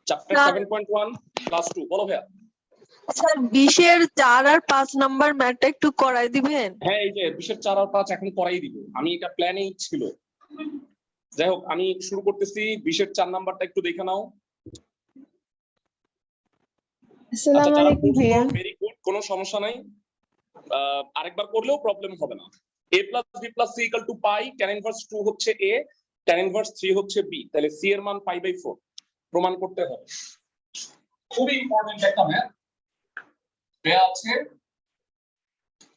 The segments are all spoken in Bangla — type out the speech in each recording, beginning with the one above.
চ্যাপ্টার 7.1 ক্লাস 2 বলো ভাইয়া। স্যার 20 এর 4 আর 5 নাম্বার ম্যাথটা একটু করাই দিবেন? হ্যাঁ, এই যে 20 এর 4 আর 5 এখন করাই দিব, আমি এটা প্ল্যানেই ছিল। যাই হোক, আমি শুরু করতেছি। 20 এর 4 নাম্বারটা একটু দেখে নাও। আসসালামু আলাইকুম ভাইয়া। ভেরি গুড, কোনো সমস্যা নাই, আরেকবার করলেও প্রবলেম হবে না। a + b + c = pi, tan inverse 2 হচ্ছে a, tan ইনভার্স 3 হচ্ছে b, তাহলে c এর মান π/4 প্রমাণ করতে হবে। খুবই ইম্পর্টেন্ট একটা ম্যাথ দেয়া আছে।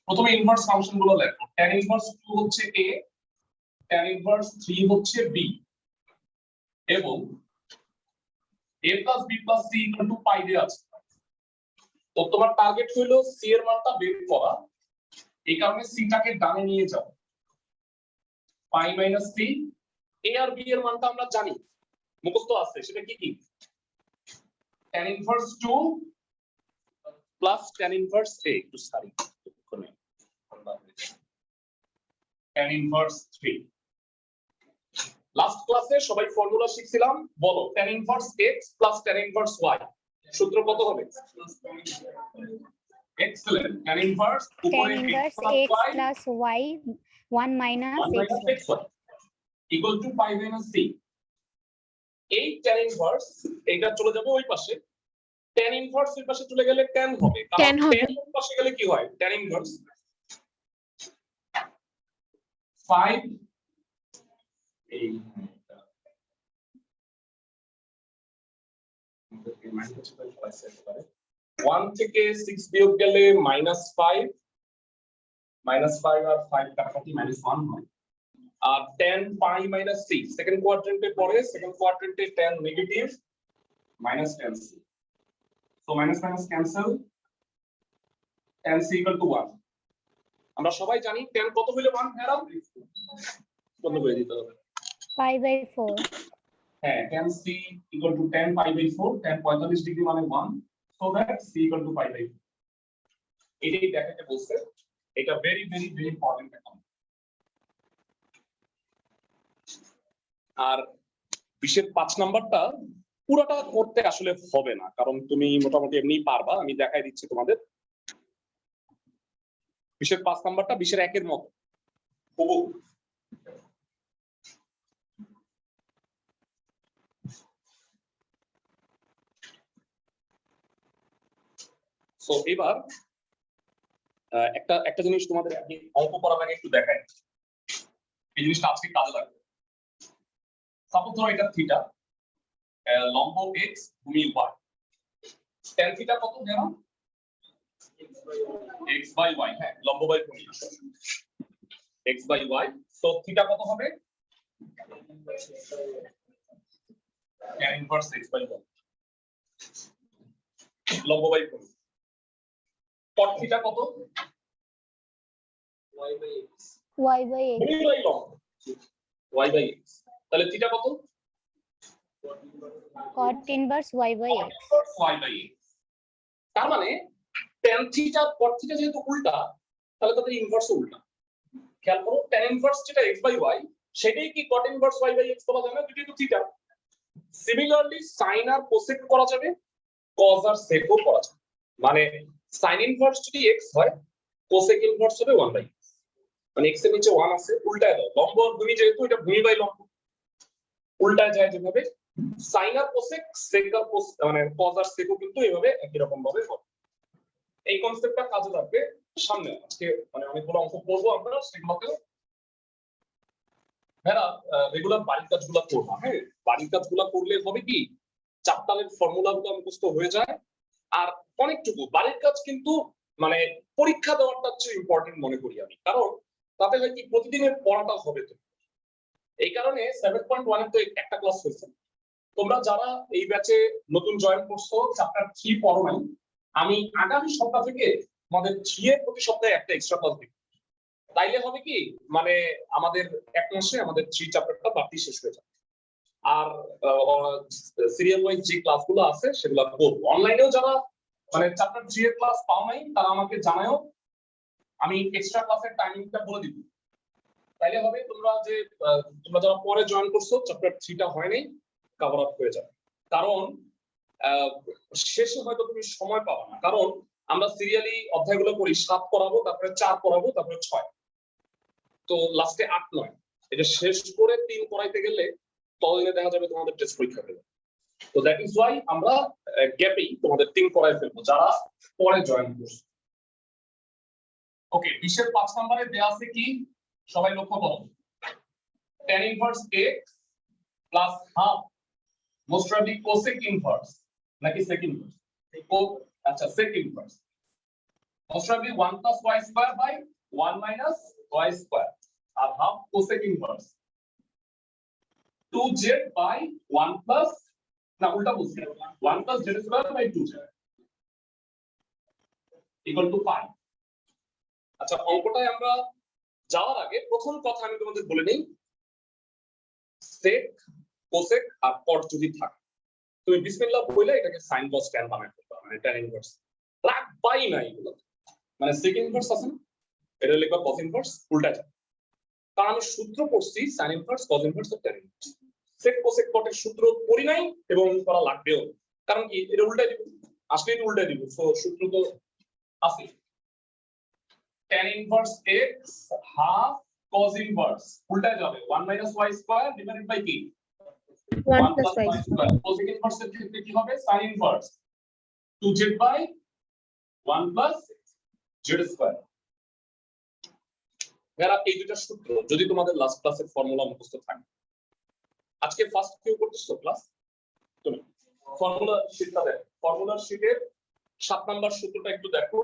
প্রথমে ইনভার্স ফাংশন গুলো লেখো। tan ইনভার্স 2 হচ্ছে a, tan ইনভার্স 3 হচ্ছে b, এবং a + b + c = পাই দেয়া আছে। তো তোমার টার্গেট হলো c এর মানটা বের করা, এই কারণে c টাকে ডানে নিয়ে যাও। পাই মাইনাস c, a আর b এর মানটা আমরা জানি, মুখস্থ আছে, সেটা কি কি? tan inverse 2 plus tan inverse a, একটু সরি tan ইনভার্স 3। লাস্ট ক্লাসে সবাই ফর্মুলা শিখছিলাম, বলো tan inverse x plus tan inverse y সূত্র কত হবে? এক্সেলেন্ট। tan ইনভার্স উপরে tan inverse x plus y 1 minus xy equal to pi minus c। এই tan ইনভার্স এটা চলে যাবে ওই পাশে, tan ইনভার্স ওই পাশে চলে গেলে tan হবে, কারণ tan হবে। tan ওই পাশে গেলে কি হয়? tan ইনভার্স 5 এই 1 থেকে 6 বিয়োগ গেলে -5, -5 আর 5 কাটাকাটি -1 হয়। আর tan pi minus c second কোয়াড্রেন্টে পড়ে, সেকেন্ড কোয়াড্রেন্টে tan negative minus tan c, so minus minus cancel, tan c equal to 1। আমরা সবাই জানি tan কত হইলে 1 হেরা বন্ধ করে দিতে হবে, pi/4 হ্যাঁ tan c equal to tan pi/4, tan 45 degree মানে 1, so that c equal to pi/4। এটাই দেখাতে বলছে, এটা ভেরি ভেরি ভেরি ইম্পর্টেন্ট একটা। আর 20 এর 5 নাম্বারটা পুরোটা করতে আসলে হবে না, কারণ তুমি মোটামুটি এমনিই পারবা, আমি দেখাই দিচ্ছি তোমাদের। 20 এর 5 নাম্বারটা 20 এর 1 এর মতো হুবহু। সো এবার একটা জিনিস তোমাদের আমি অঙ্ক করার আগে একটু দেখাই, এই জিনিসটা আজকে কাজে লাগবে। সাপোজ ধরো এটা থিটা, লম্ব x ভূমি y, tan থিটা কত জানো? x/y, হ্যাঁ লম্ব বাই ভূমি x/y, সো থিটা কত হবে? tan ইনভার্স x/y লম্ব বাই ভূমি। cot থিটা কত? y/x ভূমি বাই লম্ব y/x, তাহলে থিটা কত? cot inverse y/x y/x। তার মানে tan থিটা cot থিটা যেহেতু উল্টা, তাহলে তাদের ইনভার্স উল্টা। খেয়াল করো, tan ইনভার্স যেটা x/y সেটাই কি cot ইনভার্স y/x বলা যায় না? দুটোই তো থিটা। সিমিলারলি sin আর cosec করা যাবে, cos আর sec ও করা যাবে। মানে sin ইনভার্স যদি x হয়, cosec ইনভার্স হবে 1/x, মানে x এর নিচে 1 আছে, উল্টায় দাও। লম্ব আর ভূমি যেহেতু, এটা ভূমি বাই লম্ব, উল্টায় যায় যেভাবে sin আর cosec, sec আর মানে cos আর sec ও কিন্তু এইভাবে একই রকম ভাবে হবে। এই কনসেপ্টটা কাজে লাগবে সামনে। আজকে মানে অনেকগুলো অঙ্ক করব আমরা, সেগুলোতে যারা রেগুলার বাড়ির কাজগুলো করবা, হ্যাঁ বাড়ির কাজগুলো করলে হবে কি চ্যাপ্টারের ফর্মুলাগুলো মুখস্থ হয়ে যায়। আর অনেকটুকু বাড়ির কাজ কিন্তু মানে পরীক্ষা দেওয়াটা হচ্ছে ইম্পর্টেন্ট মনে করি আমি, কারণ তাতে হয় কি প্রতিদিনের পড়াটা হবে। তো এই কারণে 7.1 এর তো একটা ক্লাস হয়েছে, তোমরা যারা এই ব্যাচে নতুন জয়েন করছো, চ্যাপ্টার 3 পড়ো নাই, আমি আগামী সপ্তাহ থেকে আমাদের 3 এর প্রতি সপ্তাহে একটা এক্সট্রা ক্লাস দিব। তাইলে হবে কি মানে আমাদের এক মাসে আমাদের 3 চ্যাপ্টারটা বাকি শেষ হয়ে যাবে। আর সিরিয়াল ওয়াইজ যে ক্লাসগুলো আছে সেগুলো করব। অনলাইনেও যারা মানে চ্যাপ্টার 3 এর ক্লাস পাও নাই, তারা আমাকে জানাও, আমি এক্সট্রা ক্লাসের টাইমিংটা বলে দিব। তাইলে হবে তোমরা যে তোমরা যারা পরে জয়েন করছো চ্যাপ্টার 3টা হয় নাই, কভার আপ হয়ে যাবে। কারণ শেষে হয়তো তুমি সময় পাবে না, কারণ আমরা সিরিয়ালি অধ্যায়গুলো করি 7 পড়াবো, তারপরে 4 পড়াবো, তারপরে 6, তো লাস্টে 8 9, এটা শেষ করে 3 পড়াইতে গেলে ততদিনে দেখা যাবে তোমাদের টেস্ট পরীক্ষা হবে। তো দ্যাট ইজ ওয়াই আমরা গ্যাপেই তোমাদের 3 পড়াই ফেলবো যারা পরে জয়েন করছে। ওকে, 20 এর 5 নম্বরে দেয়া আছে কি সবাই লক্ষ্য করো, tan inverse x plus half most probably cosec inverse নাকি সেক ইনভার্স, আচ্ছা sec inverse, most probably 1 plus y square by 1 minus y square, আর half cosec inverse 2z by 1 plus, না উল্টা বলছি, 1 plus z square by 2z equal to 5। আচ্ছা, অঙ্কটায় আমরা যাওয়ার আগে প্রথম কথা আমি তোমাদের বলে নেই, সেক কোসেক আর কট যদি থাকে তুমি বিসমিল্লাহ বইলে এটাকে সাইন কস ট্যান বানাই ফেলবা, মানে ট্যান ইনভার্স রাখবাই না এগুলো, মানে সেক ইনভার্স আছে না, এটা লিখবা কস ইনভার্স, উল্টা যায়। কারণ আমি সূত্র পড়ছি সাইন ইনভার্স কস ইনভার্স আর ট্যান ইনভার্স, সেক কোসেক কটের সূত্র পড়ি নাই এবং করা লাগবেও, কারণ কি এটা উল্টাই দিব, আসলে এটা উল্টাই দিব, সো সূত্র তো আছে। tan inverse x half cos inverse উল্টায় যাবে 1 minus y square divided by কি 1 plus y square, cosec inverse এর ক্ষেত্রে কি হবে sin inverse 2z by 1 plus z square। এরা এই দুটো সূত্র যদি তোমাদের লাস্ট ক্লাসের ফর্মুলা মুখস্থ থাকে, আজকে ফার্স্ট কিউ করতেছো ক্লাস, তুমি ফর্মুলা শিটটা দেখো, ফর্মুলার শিটের 7 নাম্বার সূত্রটা একটু দেখো,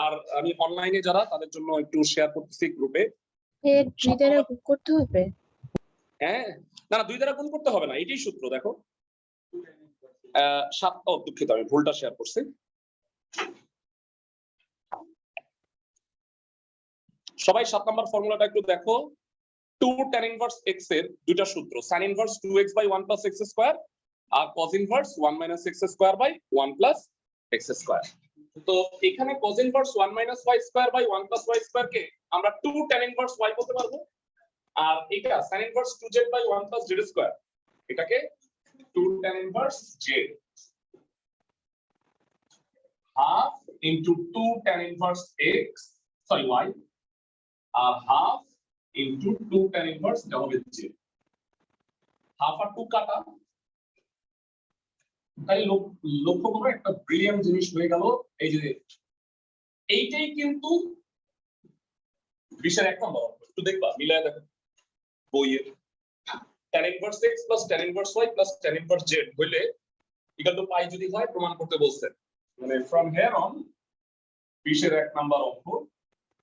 আর আমি অনলাইনে যারা তাদের জন্য একটু শেয়ার করতেছি গ্রুপে। দুই দ্বারা গুণ করতে হবে? হ্যাঁ, না না 2 দ্বারা গুণ করতে হবে না, এটাই সূত্র দেখো। 7, দুঃখিত আমি ভুলটা শেয়ার করছি। সবাই 7 নাম্বার ফর্মুলাটা একটু দেখো। 2 tan ইনভার্স x এর দুইটা সূত্র, sin inverse 2x by 1 plus x square আর cos inverse 1 minus x square by 1 plus x square. তো এখানে cos inverse 1 minus y square by 1 plus y square কে আমরা 2 tan ইনভার্স y বলতে পারবো, আর এটা sin inverse 2z by 1 plus z square, এটাকে 2 tan inverse z half into 2 tan inverse x sorry y আর half into 2 tan inverse এটা হবে z, half আর 2 কাটা, তাই লক্ষ্য করো একটা ব্রিলিয়ান্ট জিনিস হয়ে গেল, এই যে এইটাই কিন্তু 20 এর 1 নম্বর, একটু দেখবা মিলায় দেখো বইয়ের, tan inverse x plus tan inverse y plus tan inverse z হইলে ইকুয়াল টু পাই যদি হয় প্রমাণ করতে বলছে, মানে ফ্রম হিয়ার অন 20 এর 1 নম্বর অঙ্ক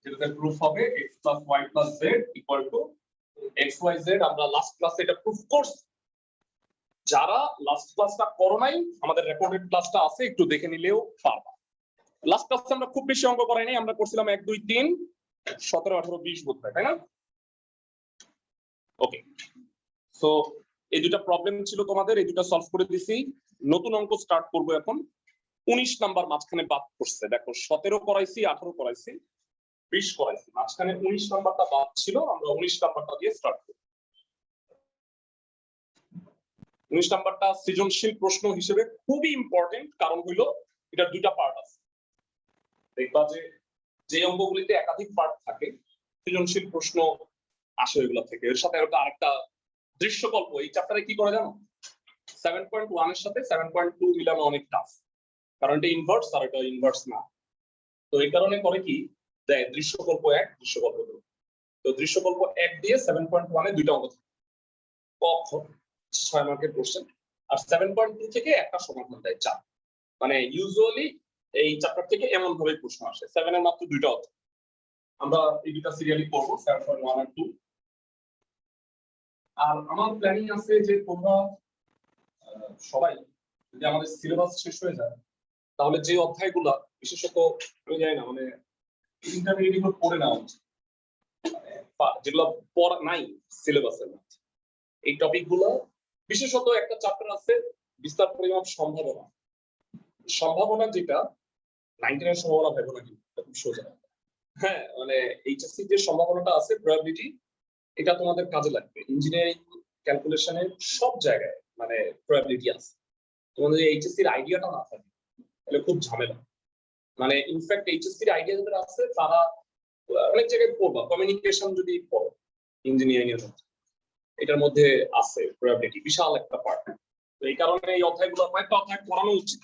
যেটাতে প্রুফ হবে x plus y plus z equal to xyz। আমরা লাস্ট ক্লাসে এটা প্রুফ করছি, যারা লাস্ট ক্লাসটা করো নাই আমাদের রেকর্ডেড ক্লাসটা আছে, একটু দেখে নিলেও পারবা। লাস্ট ক্লাসে আমরা খুব বেশি অঙ্ক করাই নাই, আমরা করছিলাম 1 2 3 17 18 20 বোধহয়, তাই না? ওকে, সো এই দুটো প্রবলেম ছিল তোমাদের, এই দুটো সলভ করে দিছি। নতুন অঙ্ক স্টার্ট করব এখন। 19 নাম্বার মাঝখানে বাদ করছে, দেখো 17 করাইছি 18 করাইছি 20 করাইছি, মাঝখানে 19 নাম্বারটা বাদ ছিল, আমরা 19 নাম্বারটা দিয়ে স্টার্ট করব। 19 নাম্বারটা সৃজনশীল প্রশ্ন হিসেবে খুবই ইম্পর্টেন্ট, কারণ হইলো এটা দুইটা পার্ট আছে। দেখবা যে অঙ্কগুলিতে একাধিক পার্ট থাকে সৃজনশীল প্রশ্ন আসে এগুলা থেকে। এর সাথে আরেকটা দৃশ্যকল্প এই চ্যাপ্টারে কি করে জানো, 7.1 এর সাথে 7.2 মিলানো অনেক টাফ, কারণ এটা ইনভার্স আর এটা ইনভার্স না। তো এই কারণে করে কি দেয় দৃশ্যকল্প 1 দৃশ্যকল্প 2। তো দৃশ্যকল্প 1 দিয়ে 7.1 এ দুইটা অঙ্ক থাকে, ক খ 6 মার্কের কোশ্চেন, আর 7.2 থেকে একটা সমাধান দেয় 4। মানে ইউজুয়ালি এই চ্যাপ্টার থেকে এমন ভাবে প্রশ্ন আসে। 7 এর মাত্র দুইটা অধ্যায়, আমরা এই দুইটা সিরিয়ালি পড়ব 7.1 আর 2। আর আমার প্ল্যানিং আছে যে তোমরা সবাই যদি আমাদের সিলেবাস শেষ হয়ে যায় তাহলে যে অধ্যায়গুলা বিশেষত আমি জানি না মানে ইন্টারমিডিয়েট গুলো পড়ে নেওয়া উচিত, যেগুলো পড়া নাই সিলেবাসের মধ্যে। এই টপিক গুলো বিশেষত একটা চ্যাপ্টার আছে বিস্তার পরিমাপ সম্ভাবনা, সম্ভাবনা যেটা 99 সম্ভাবনা ভেবো না, কিন্তু খুব সোজা। হ্যাঁ, মানে এইচএসসি যে সম্ভাবনাটা আছে প্রবাবিলিটি, এটা তোমাদের কাজে লাগবে ইঞ্জিনিয়ারিং ক্যালকুলেশনের সব জায়গায়, মানে প্রবাবিলিটি আছে। তোমাদের এইচএসসি এর আইডিয়াটা না থাকে তাহলে খুব ঝামেলা। মানে ইনফ্যাক্ট এইচএসসি এর আইডিয়া যাদের আছে তারা অনেক জায়গায় পড়বা, কমিউনিকেশন যদি পড়ো ইঞ্জিনিয়ারিং এর মধ্যে, এটার মধ্যে আছে প্রবাবিলিটি বিশাল একটা পার্ট। তো এই কারণে এই অধ্যায়গুলো কয়েকটা অধ্যায় পড়ানো উচিত।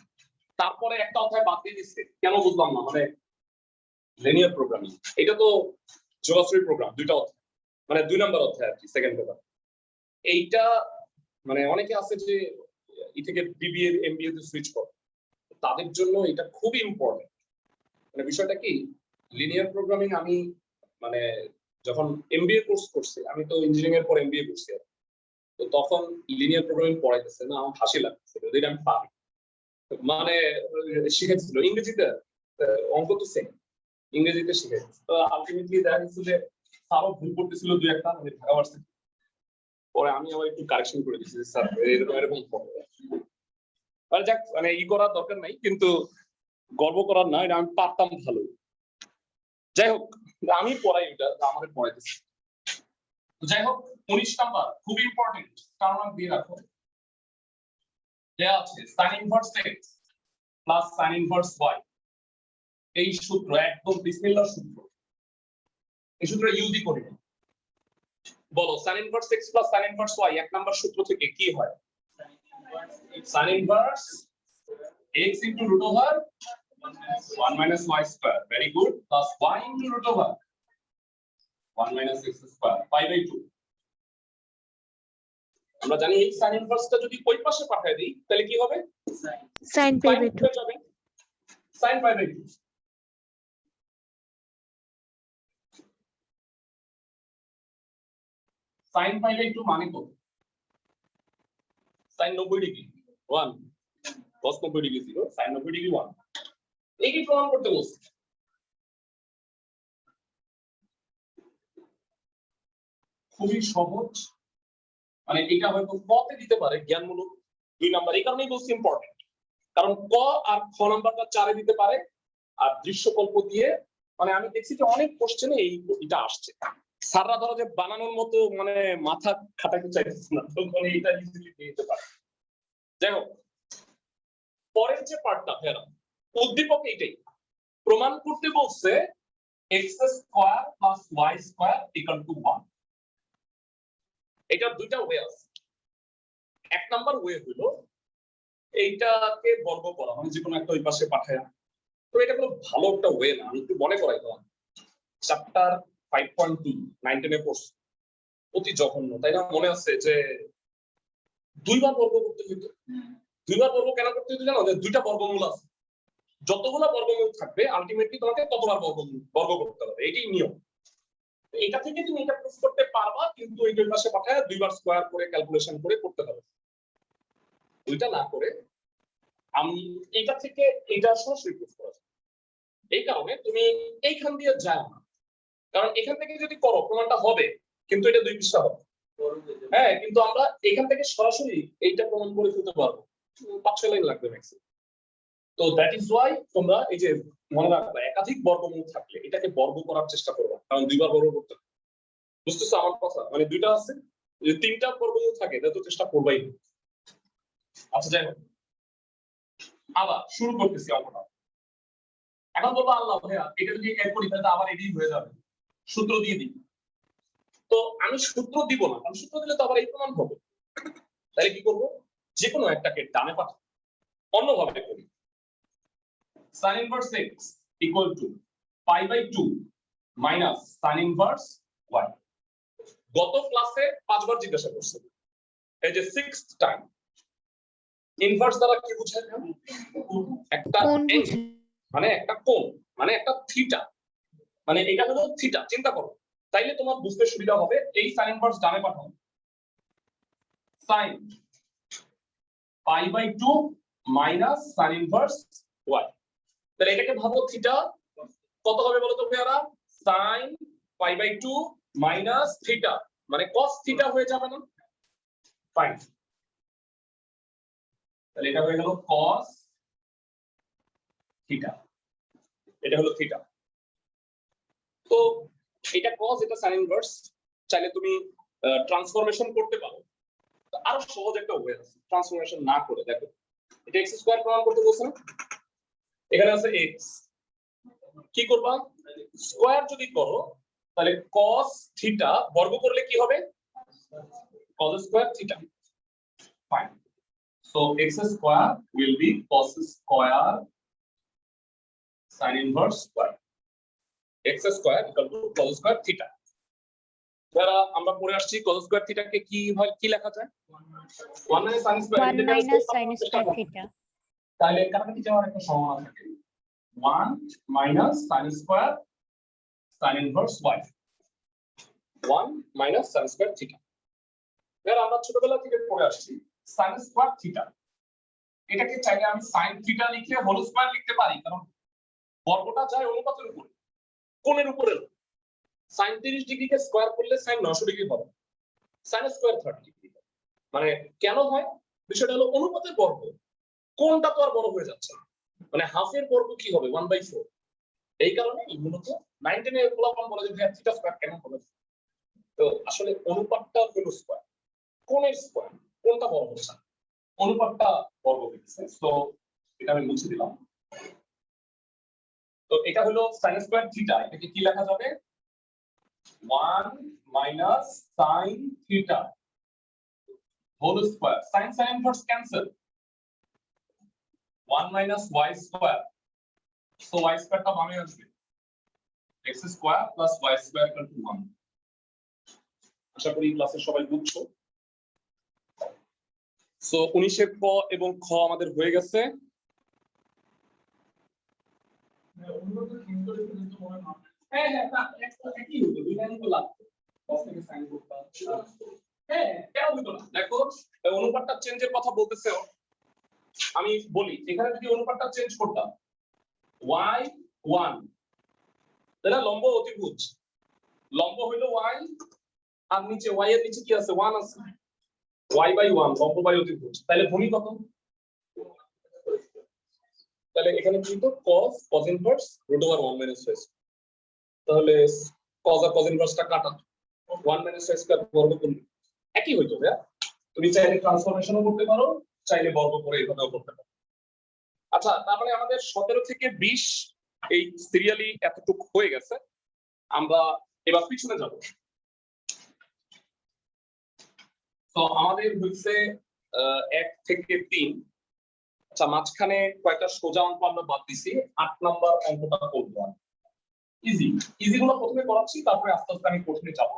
তারপরে একটা অধ্যায় বাদ দিয়ে দিচ্ছে কেন বুঝলাম না, মানে লিনিয়ার প্রোগ্রামিং, এটা তো যোগাশ্রী প্রোগ্রাম, দুইটা অধ্যায়, মানে 2 নম্বর অধ্যায় আর কি, সেকেন্ড পেপার। এইটা মানে অনেকে আছে যে ই থেকে বিবিএ এমবিএ তে সুইচ করে, তাদের জন্য এটা খুবই ইম্পর্টেন্ট। মানে বিষয়টা কি, লিনিয়ার প্রোগ্রামিং আমি মানে যখন এমবিএ কোর্স করছি, আমি তো ইঞ্জিনিয়ারিং এর পর এমবিএ করছি, তো তখন লিনিয়ার প্রোগ্রামিং পড়াইতেছে না, আমার হাসি লাগছে যদি আমি পারি। মানে শিখেছিল ইংরেজিতে, অঙ্ক তো সেম, ইংরেজিতে শিখেছে। তো আলটিমেটলি দেখা গেছে যে স্যারও ভুল করতেছিল 2-1টা, মানে ঢাকা ভার্সিটি। পরে আমি আবার একটু কারেকশন করে দিচ্ছি, স্যার এরকম এরকম হবে। আর যাক, মানে ই করার দরকার নাই, কিন্তু গর্ব করার না, এটা আমি পারতাম ভালো। যাই হোক, আমি পড়াই, এটা আমাদের পড়াইতেছি। যাই হোক, 19 নাম্বার খুব ইম্পর্টেন্ট, কারণ দিয়ে রাখো দেয়া আছে sin inverse x plus sin inverse y। এই সূত্র একদম বিসমিল্লাহর সূত্র, এই সূত্র ইউজই করি না। বলো sin inverse x plus sin inverse y এক নাম্বার সূত্র থেকে কি হয়? sin inverse x into root over 1 minus y square, very good, plus y into root over 1 minus x square pi by 2। আমরা জানি এই sin ইনভার্সটা যদি ওই পাশে পাঠিয়ে দেই তাহলে কি হবে? sin pi by 2 যাবে, sin pi by 2। sin pi by 2 মানে কত? sin 90 degree 1, cos 90 degree 0, sin 90 degree 1। এই কি প্রমাণ করতে বলছি? খুবই সহজ, মানে এটা হয়তো কতে দিতে পারে জ্ঞানমূলক 2 নাম্বার, এই কারণেই বলছি ইম্পর্টেন্ট, কারণ ক আর খ নাম্বারটা 4 দিতে পারে, আর দৃশ্যকল্প দিয়ে, মানে আমি দেখছি যে অনেক কোশ্চেনে এটা আসছে। স্যাররা ধরো যে বানানোর মতো মানে মাথা খাটাতে চাইছে না, তখন এইটা ইজিলি দিয়ে দিতে পারে। যাই হোক, পরের যে পার্টটা ফেরা উদ্দীপক এইটাই প্রমাণ করতে বলছে x square plus y square equal to 1। এটা দুইটা ওয়ে আছে। এক নাম্বার ওয়ে হলো এইটাকে বর্গ করা, মানে যে কোনো একটা ওই পাশে পাঠায়। তো এটা কোনো ভালো একটা ওয়ে না, আমি একটু মনে করাই দিলাম। চ্যাপ্টার 5.2 9-10 এ পড়ছি, অতি জঘন্য, তাই না? মনে আছে যে দুইবার বর্গ করতে হইতো। দুইবার বর্গ কেন করতে হইতো জানো? যে দুইটা বর্গমূল আছে, যতগুলো বর্গমূল থাকবে আলটিমেটলি তোমাকে ততবার বর্গ করতে হবে, এটাই নিয়ম। এটা থেকে তুমি এটা প্রুফ করতে পারবা, কিন্তু এই দুই পাশে পাঠায় দুইবার স্কয়ার করে ক্যালকুলেশন করে করতে হবে। ওইটা না করে আমি এটা থেকে এটা সরাসরি প্রুফ করা যায়। এই কারণে তুমি এইখান দিয়ে যাও না, কারণ এখান থেকে যদি করো প্রমাণটা হবে, কিন্তু এটা 2 পৃষ্ঠা হবে। হ্যাঁ, কিন্তু আমরা এখান থেকে সরাসরি এইটা প্রমাণ করে ফেলতে পারবো, 5-6 লাইন লাগবে ম্যাক্সিমাম। তো দ্যাট ইজ ওয়াই তোমরা এই যে মনে রাখবা, একাধিক বর্গমূল থাকলে এটাকে বর্গ করার চেষ্টা করবা, কারণ দুইবার বর্গ করতে হবে। বুঝতেছো আমার কথা? মানে দুইটা আছে, যদি 3টা বর্গমূল থাকে তাহলে তো চেষ্টা করবাই। আচ্ছা, যাই হোক, আবার শুরু করতেছি অঙ্কটা। এখন বলবো আল্লাহ ভাইয়া এটা যদি এড করি তাহলে আবার এটাই হয়ে যাবে, সূত্র দিয়ে দিই। তো আমি সূত্র দিব না, কারণ সূত্র দিলে তো আবার এই প্রমাণ হবে। তাহলে কি করব? যে কোনো একটাকে ডানে পাঠাবো, অন্যভাবে করি। sin inverse x equal to pi by 2 minus sin inverse y। গত ক্লাসে 5 বার জিজ্ঞাসা করছে, এই যে 6th টাইম। ইনভার্স দ্বারা কি বোঝায়? একটা অ্যাঙ্গেল, মানে একটা কোণ, মানে একটা থিটা, মানে এটা হলো থিটা। চিন্তা করো, তাইলে তোমার বুঝতে সুবিধা হবে। এই sin ইনভার্স ডানে পাঠাও, sin pi by 2 minus sin inverse y। তাহলে এটাকে ভাবো থিটা, কত হবে বলো তো ভাইয়ারা? sin pi by 2 minus theta, মানে cos থিটা হয়ে যাবে না? ফাইন, তাহলে এটা হয়ে গেল cos থিটা, এটা হলো থিটা। তো এটা cos, এটা sin ইনভার্স, চাইলে তুমি ট্রান্সফরমেশন করতে পারো। আরো সহজ একটা ওয়ে আছে ট্রান্সফরমেশন না করে। দেখো এটা x স্কয়ার প্রমাণ করতে বলছে না, এখানে আছে x, কি করবা স্কয়ার যদি করো তাহলে cos থিটা বর্গ করলে কি হবে cos square theta. Fine, so x square will be cos square sin inverse square, x square equal to cos square theta. যারা আমরা পড়ে আসছি cos স্কয়ার থিটাকে কি হয়, কি লেখা যায় 1 minus sin square 1 minus sin square theta. তাহলে কাটাকাটি যাওয়ার একটা সম্ভাবনা থাকে 1 minus sin square sin inverse y, 1 minus sin square theta. যারা আমরা ছোটবেলা থেকে পড়ে আসছি sin স্কয়ার থিটা, এটাকে চাইলে আমি sin থিটা লিখে হোল স্কয়ার লিখতে পারি, কারণ বর্গটা যায় অনুপাতের উপরে, কোণের উপরে। sin 30 ডিগ্রিকে স্কয়ার করলে sin 900 ডিগ্রি হবে, sin স্কয়ার 30 ডিগ্রি। মানে কেন হয়, বিষয়টা হলো অনুপাতের বর্গ, কোণটা তো আর বড় হয়ে যাচ্ছে না, মানে হাফের বর্গ কি হবে 1/4। এই কারণে মূলত 19 এর ফলাফল বলে যে ভাই থিটা স্কয়ার কেন হবে। তো আসলে অনুপাতটা হলো স্কয়ার, কোণের স্কয়ার, কোণটা বড় হচ্ছে না, অনুপাতটা বর্গ হচ্ছে। সো এটা আমি মুছে দিলাম। তো এটা হলো sin স্কয়ার থিটা, এটাকে কি লেখা যাবে 1 minus sin theta whole square, sin sin inverse cancel, 1 minus y square, so y স্কয়ারটা বামে আসবে, x square plus y square equal to 1। আশা করি ক্লাসে সবাই বুঝছো। সো 19 এর ক এবং খ আমাদের হয়ে গেছে। হ্যাঁ হ্যাঁ তা একই হতো, দুই লাইন তো লাগতো, cos থেকে sin করতাম। হ্যাঁ কেন হতো না, দেখো অনুপাতটা চেঞ্জের কথা বলতেছে। আমি বলি এখানে যদি অনুপাতটা চেঞ্জ করতাম y 1, তাহলে লম্ব অতিভুজ, লম্ব হইলো y আর নিচে y এর নিচে কি আছে 1 আছে, y/1 লম্ব বাই অতিভুজ, তাহলে ভূমি কত, তাহলে এখানে কি তো cos ইনভার্স √1 মাইনাস y, তাহলে cos আর cos ইনভার্সটা কাটা 1 মাইনাস y স্কয়ার বর্গ করলে একই হইতো। তুমি চাইলে ট্রান্সফরমেশনও করতে পারো, চাইলে বর্গ করে এইভাবেও করতে পারো। আচ্ছা, তারপরে আমাদের 17 থেকে 20 এই সিরিয়ালি এতটুকু হয়ে গেছে। আমরা এবার পিছনে যাব। তো আমাদের হইছে 1 থেকে 3। আচ্ছা, মাঝখানে কয়েকটা সোজা অঙ্ক আমরা বাদ দিছি, 8 নাম্বার অঙ্কটা করব। ইজি ইজি গুলো প্রথমে করাচ্ছি, তারপরে আস্তে আস্তে আমি কঠিনে যাব।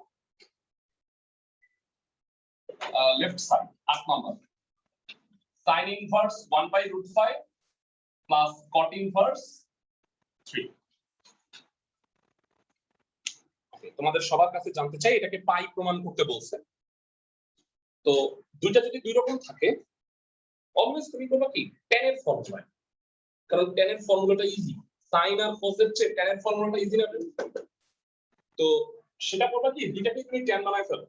Left side 8 number, sin inverse 1/√5 plus cot inverse 3। তোমাদের সবার কাছে জানতে চাই এটাকে পাই প্রমাণ করতে বলছে। তো দুইটা যদি দুই রকম থাকে অলওয়েজ তুমি করবে কি tan এর ফর্মুলা, কারণ tan এর ফর্মুলাটা ইজি, sin আর cos এর চেয়ে tan এর ফর্মুলাটা ইজি না। তো সেটা করবে কি দুইটাকে তুমি tan বানায় ফেলো।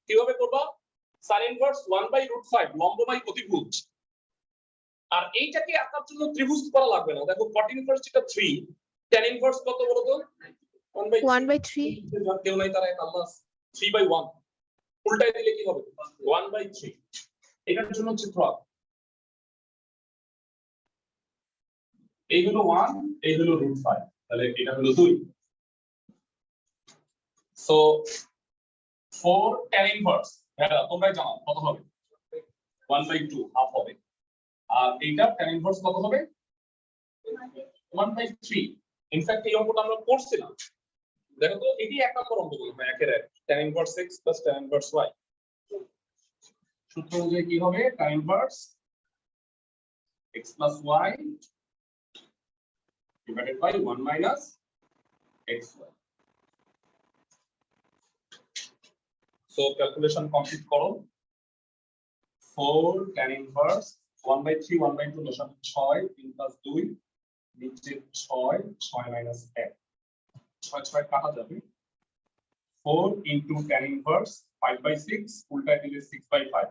কিভাবে করবা, sin ইনভার্স 1/√5 লম্ব বাই অতিভুজ, আর এইটাকে আঁকার জন্য ত্রিভুজ করা লাগবে না। দেখো cot ইনভার্স যেটা 3, tan ইনভার্স কত বলো তো 1/3 কেউ নাই তারা আল্লাহ 3/1, উল্টাই দিলে কি হবে 1/3। এটার জন্য চিত্র আঁক, এই হলো 1, এই হলো √5, তাহলে এটা হলো 2। সো 4 tan ইনভার্স, হ্যাঁ তোমরাই জানো কত হবে 1/2 হাফ হবে, আর এইটা tan ইনভার্স কত হবে 1/3। ইনফ্যাক্ট এই অঙ্কটা আমরা করছিলাম, দেখো তো এটি এক নম্বর অঙ্ক বলবো একের এক, tan inverse x plus tan inverse y। সূত্র অনুযায়ী কি হবে tan inverse x plus y divided by 1 minus xy। So calculation complete করো। 4 tan ইনভার্স 1/3 1/2 লসাগু 6, 3 plus 2 নিচে 6, 6 minus 1, 6 6 কাটা যাবে। 4 into tan ইনভার্স 5/6, উল্টায় দিলে 6/5,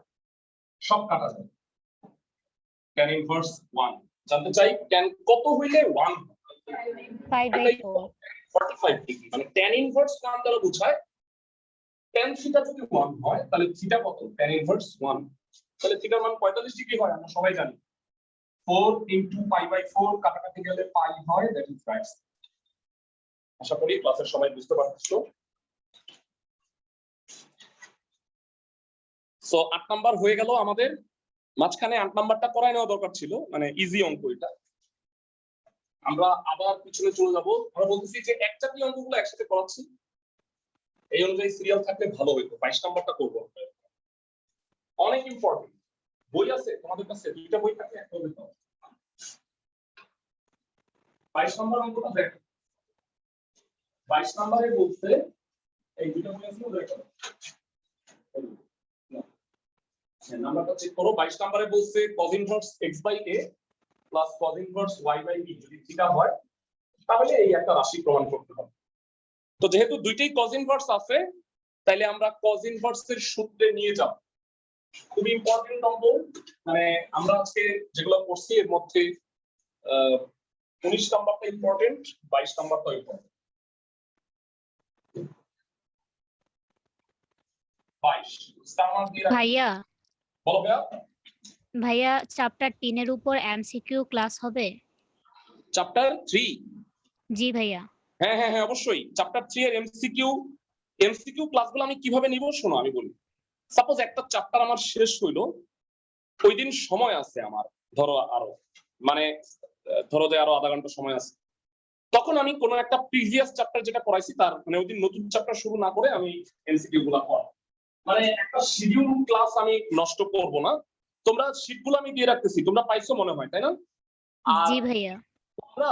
সব কাটা যাবে। tan ইনভার্স 1 জানতে চাই tan কত হইলে 1 5/4 45 ডিগ্রি, মানে tan ইনভার্স মান দ্বারা বোঝায় tan থিটা যদি 1 হয় তাহলে থিটা কত tan ইনভার্স 1, তাহলে থিটার মান 45 ডিগ্রি হয় আমরা সবাই জানি। 4 into pi by 4 কাটাকাটি গেলে পাই হয়, দ্যাট ইজ রাইট। আশা করি ক্লাসের সবাই বুঝতে পারছো। সো 8 নাম্বার হয়ে গেল আমাদের। মাঝখানে 8 নাম্বারটা করাই নেওয়া দরকার ছিল, মানে ইজি অঙ্ক এটা। আমরা আবার পিছনে চলে যাব। আমরা বলতেছি যে একচাটি অঙ্কগুলো একসাথে করাচ্ছি, এই অনুযায়ী সিরিয়াল থাকলে ভালো হইতো। 22 নাম্বারটা করব, অনেক ইম্পর্টেন্ট। বই আছে তোমাদের কাছে? দুইটা বই থাকে, একটা বই দাও। 22 নাম্বার অঙ্কটা দেখো। 22 নাম্বারে বলছে এই দুইটা বই আছে, দেখো নাম্বারটা চেক করো। 22 নাম্বারে বলছে cos inverse x by a plus cos inverse y by b যদি থিটা হয় তাহলে এই একটা রাশি প্রমাণ করতে হবে। তো যেহেতু দুইটাই cos ইনভার্স আছে তাহলে আমরা cos ইনভার্সের সূত্রে নিয়ে যাব। খুব ইম্পর্টেন্ট অঙ্ক, মানে আমরা আজকে যেগুলো পড়ছি এর মধ্যে 19 নাম্বারটা ইম্পর্টেন্ট, 22 নাম্বারটা ইম্পর্টেন্ট। 22 স্টারমার্ক দিয়ে রাখো। ভাইয়া বলো ভাইয়া চ্যাপ্টার 3 এর উপর এমসিকিউ ক্লাস হবে? চ্যাপ্টার 3? জি ভাইয়া। হ্যাঁ হ্যাঁ হ্যাঁ অবশ্যই। চ্যাপ্টার 3 এর এমসিকিউ ক্লাসগুলো আমি কিভাবে নিব শোনো আমি বলি। সাপোজ একটা চ্যাপ্টার আমার শেষ হইলো, ওই দিন সময় আছে আমার, ধরো আরো মানে ধরো যে আরো আধা ঘন্টা সময় আছে, তখন আমি কোনো একটা প্রিভিয়াস চ্যাপ্টার যেটা পড়াইছি তার মানে ওই দিন নতুন চ্যাপ্টার শুরু না করে আমি এমসিকিউ গুলা পড়াবো। মানে একটা শিডিউল ক্লাস আমি নষ্ট করব না। তোমরা শীটগুলো আমি দিয়ে রাখতেছি, তোমরা পাইছো মনে হয়, তাই না? জি ভাইয়া। তোমরা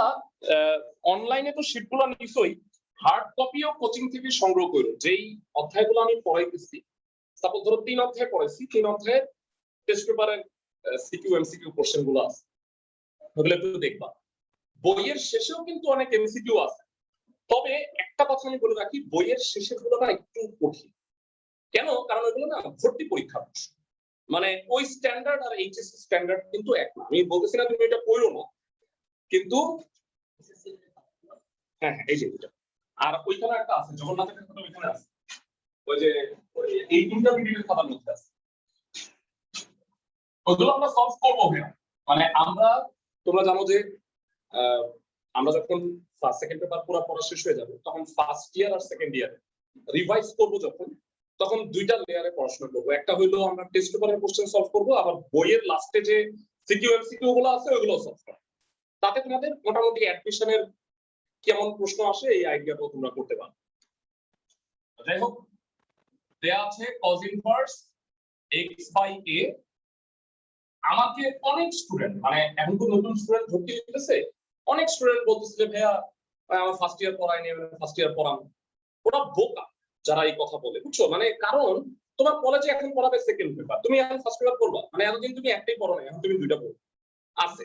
অনলাইনে তো শীটগুলো নিশ্চয়ই হার্ড কপিও কোচিং থেকে সংগ্রহ করো। যেই অধ্যায়গুলো আমি পড়াইতেছি, সাপোজ ধরো 3 অধ্যায় পড়াইছি, 3 অধ্যায়ের টেস্ট পেপারের সিকিউ এমসিকিউ কোশ্চেন গুলো আছে, ওগুলো একটু দেখবা। বইয়ের শেষেও কিন্তু অনেক এমসিকিউ আছে, তবে একটা কথা আমি বলে রাখি, বইয়ের শেষের গুলো না একটু কঠিন। কেন? কারণ ওইগুলো না ভর্তি পরীক্ষা, মানে ওই স্ট্যান্ডার্ড আর এইচএসসি স্ট্যান্ডার্ড কিন্তু এক না। আমি বলতেছি না তুমি এটা পড়ো না, কিন্তু হ্যাঁ হ্যাঁ এই যে এটা। আর ওইখানে একটা আছে জগন্নাথের খাতা, ওইখানে আছে ওই যে এই ইন্টারমিডিয়েট খাতার মধ্যে আছে, ওইগুলো আমরা সলভ করবো। মানে আমরা, তোমরা জানো যে আমরা যখন ফার্স্ট সেকেন্ড পেপার পুরো পড়া শেষ হয়ে যাবে তখন ফার্স্ট ইয়ার আর সেকেন্ড ইয়ার রিভাইজ করব যখন, তখন দুইটা লেয়ারে পড়াশোনা করবো। একটা হইলো আমরা টেস্ট পেপারের কোশ্চেন সলভ করবো, আবার বইয়ের লাস্টে যে সিকিউ এমসিকিউ গুলো আছে ওইগুলো সলভ করবো। তাতে তোমাদের মোটামুটি অ্যাডমিশনের কেমন প্রশ্ন আসে এই আইডিয়াটাও তোমরা করতে পারো। যাই হোক, দেয়া আছে cos inverse x by a। আমাকে অনেক স্টুডেন্ট, মানে এখন তো নতুন স্টুডেন্ট ভর্তি হইতেছে, অনেক স্টুডেন্ট বলতেছে যে ভাইয়া আমার ফার্স্ট ইয়ার পড়ায়নি, ফার্স্ট ইয়ার পড়ানো। ওরা বোকা যারা এই কথা বলে, বুঝছো? মানে কারণ তোমার কলেজে এখন পড়াবে সেকেন্ড পেপার, তুমি এখন ফার্স্ট পেপার পড়বা, মানে এতদিন তুমি একটাই পড়ো না, এখন তুমি দুইটা পড়ো আছে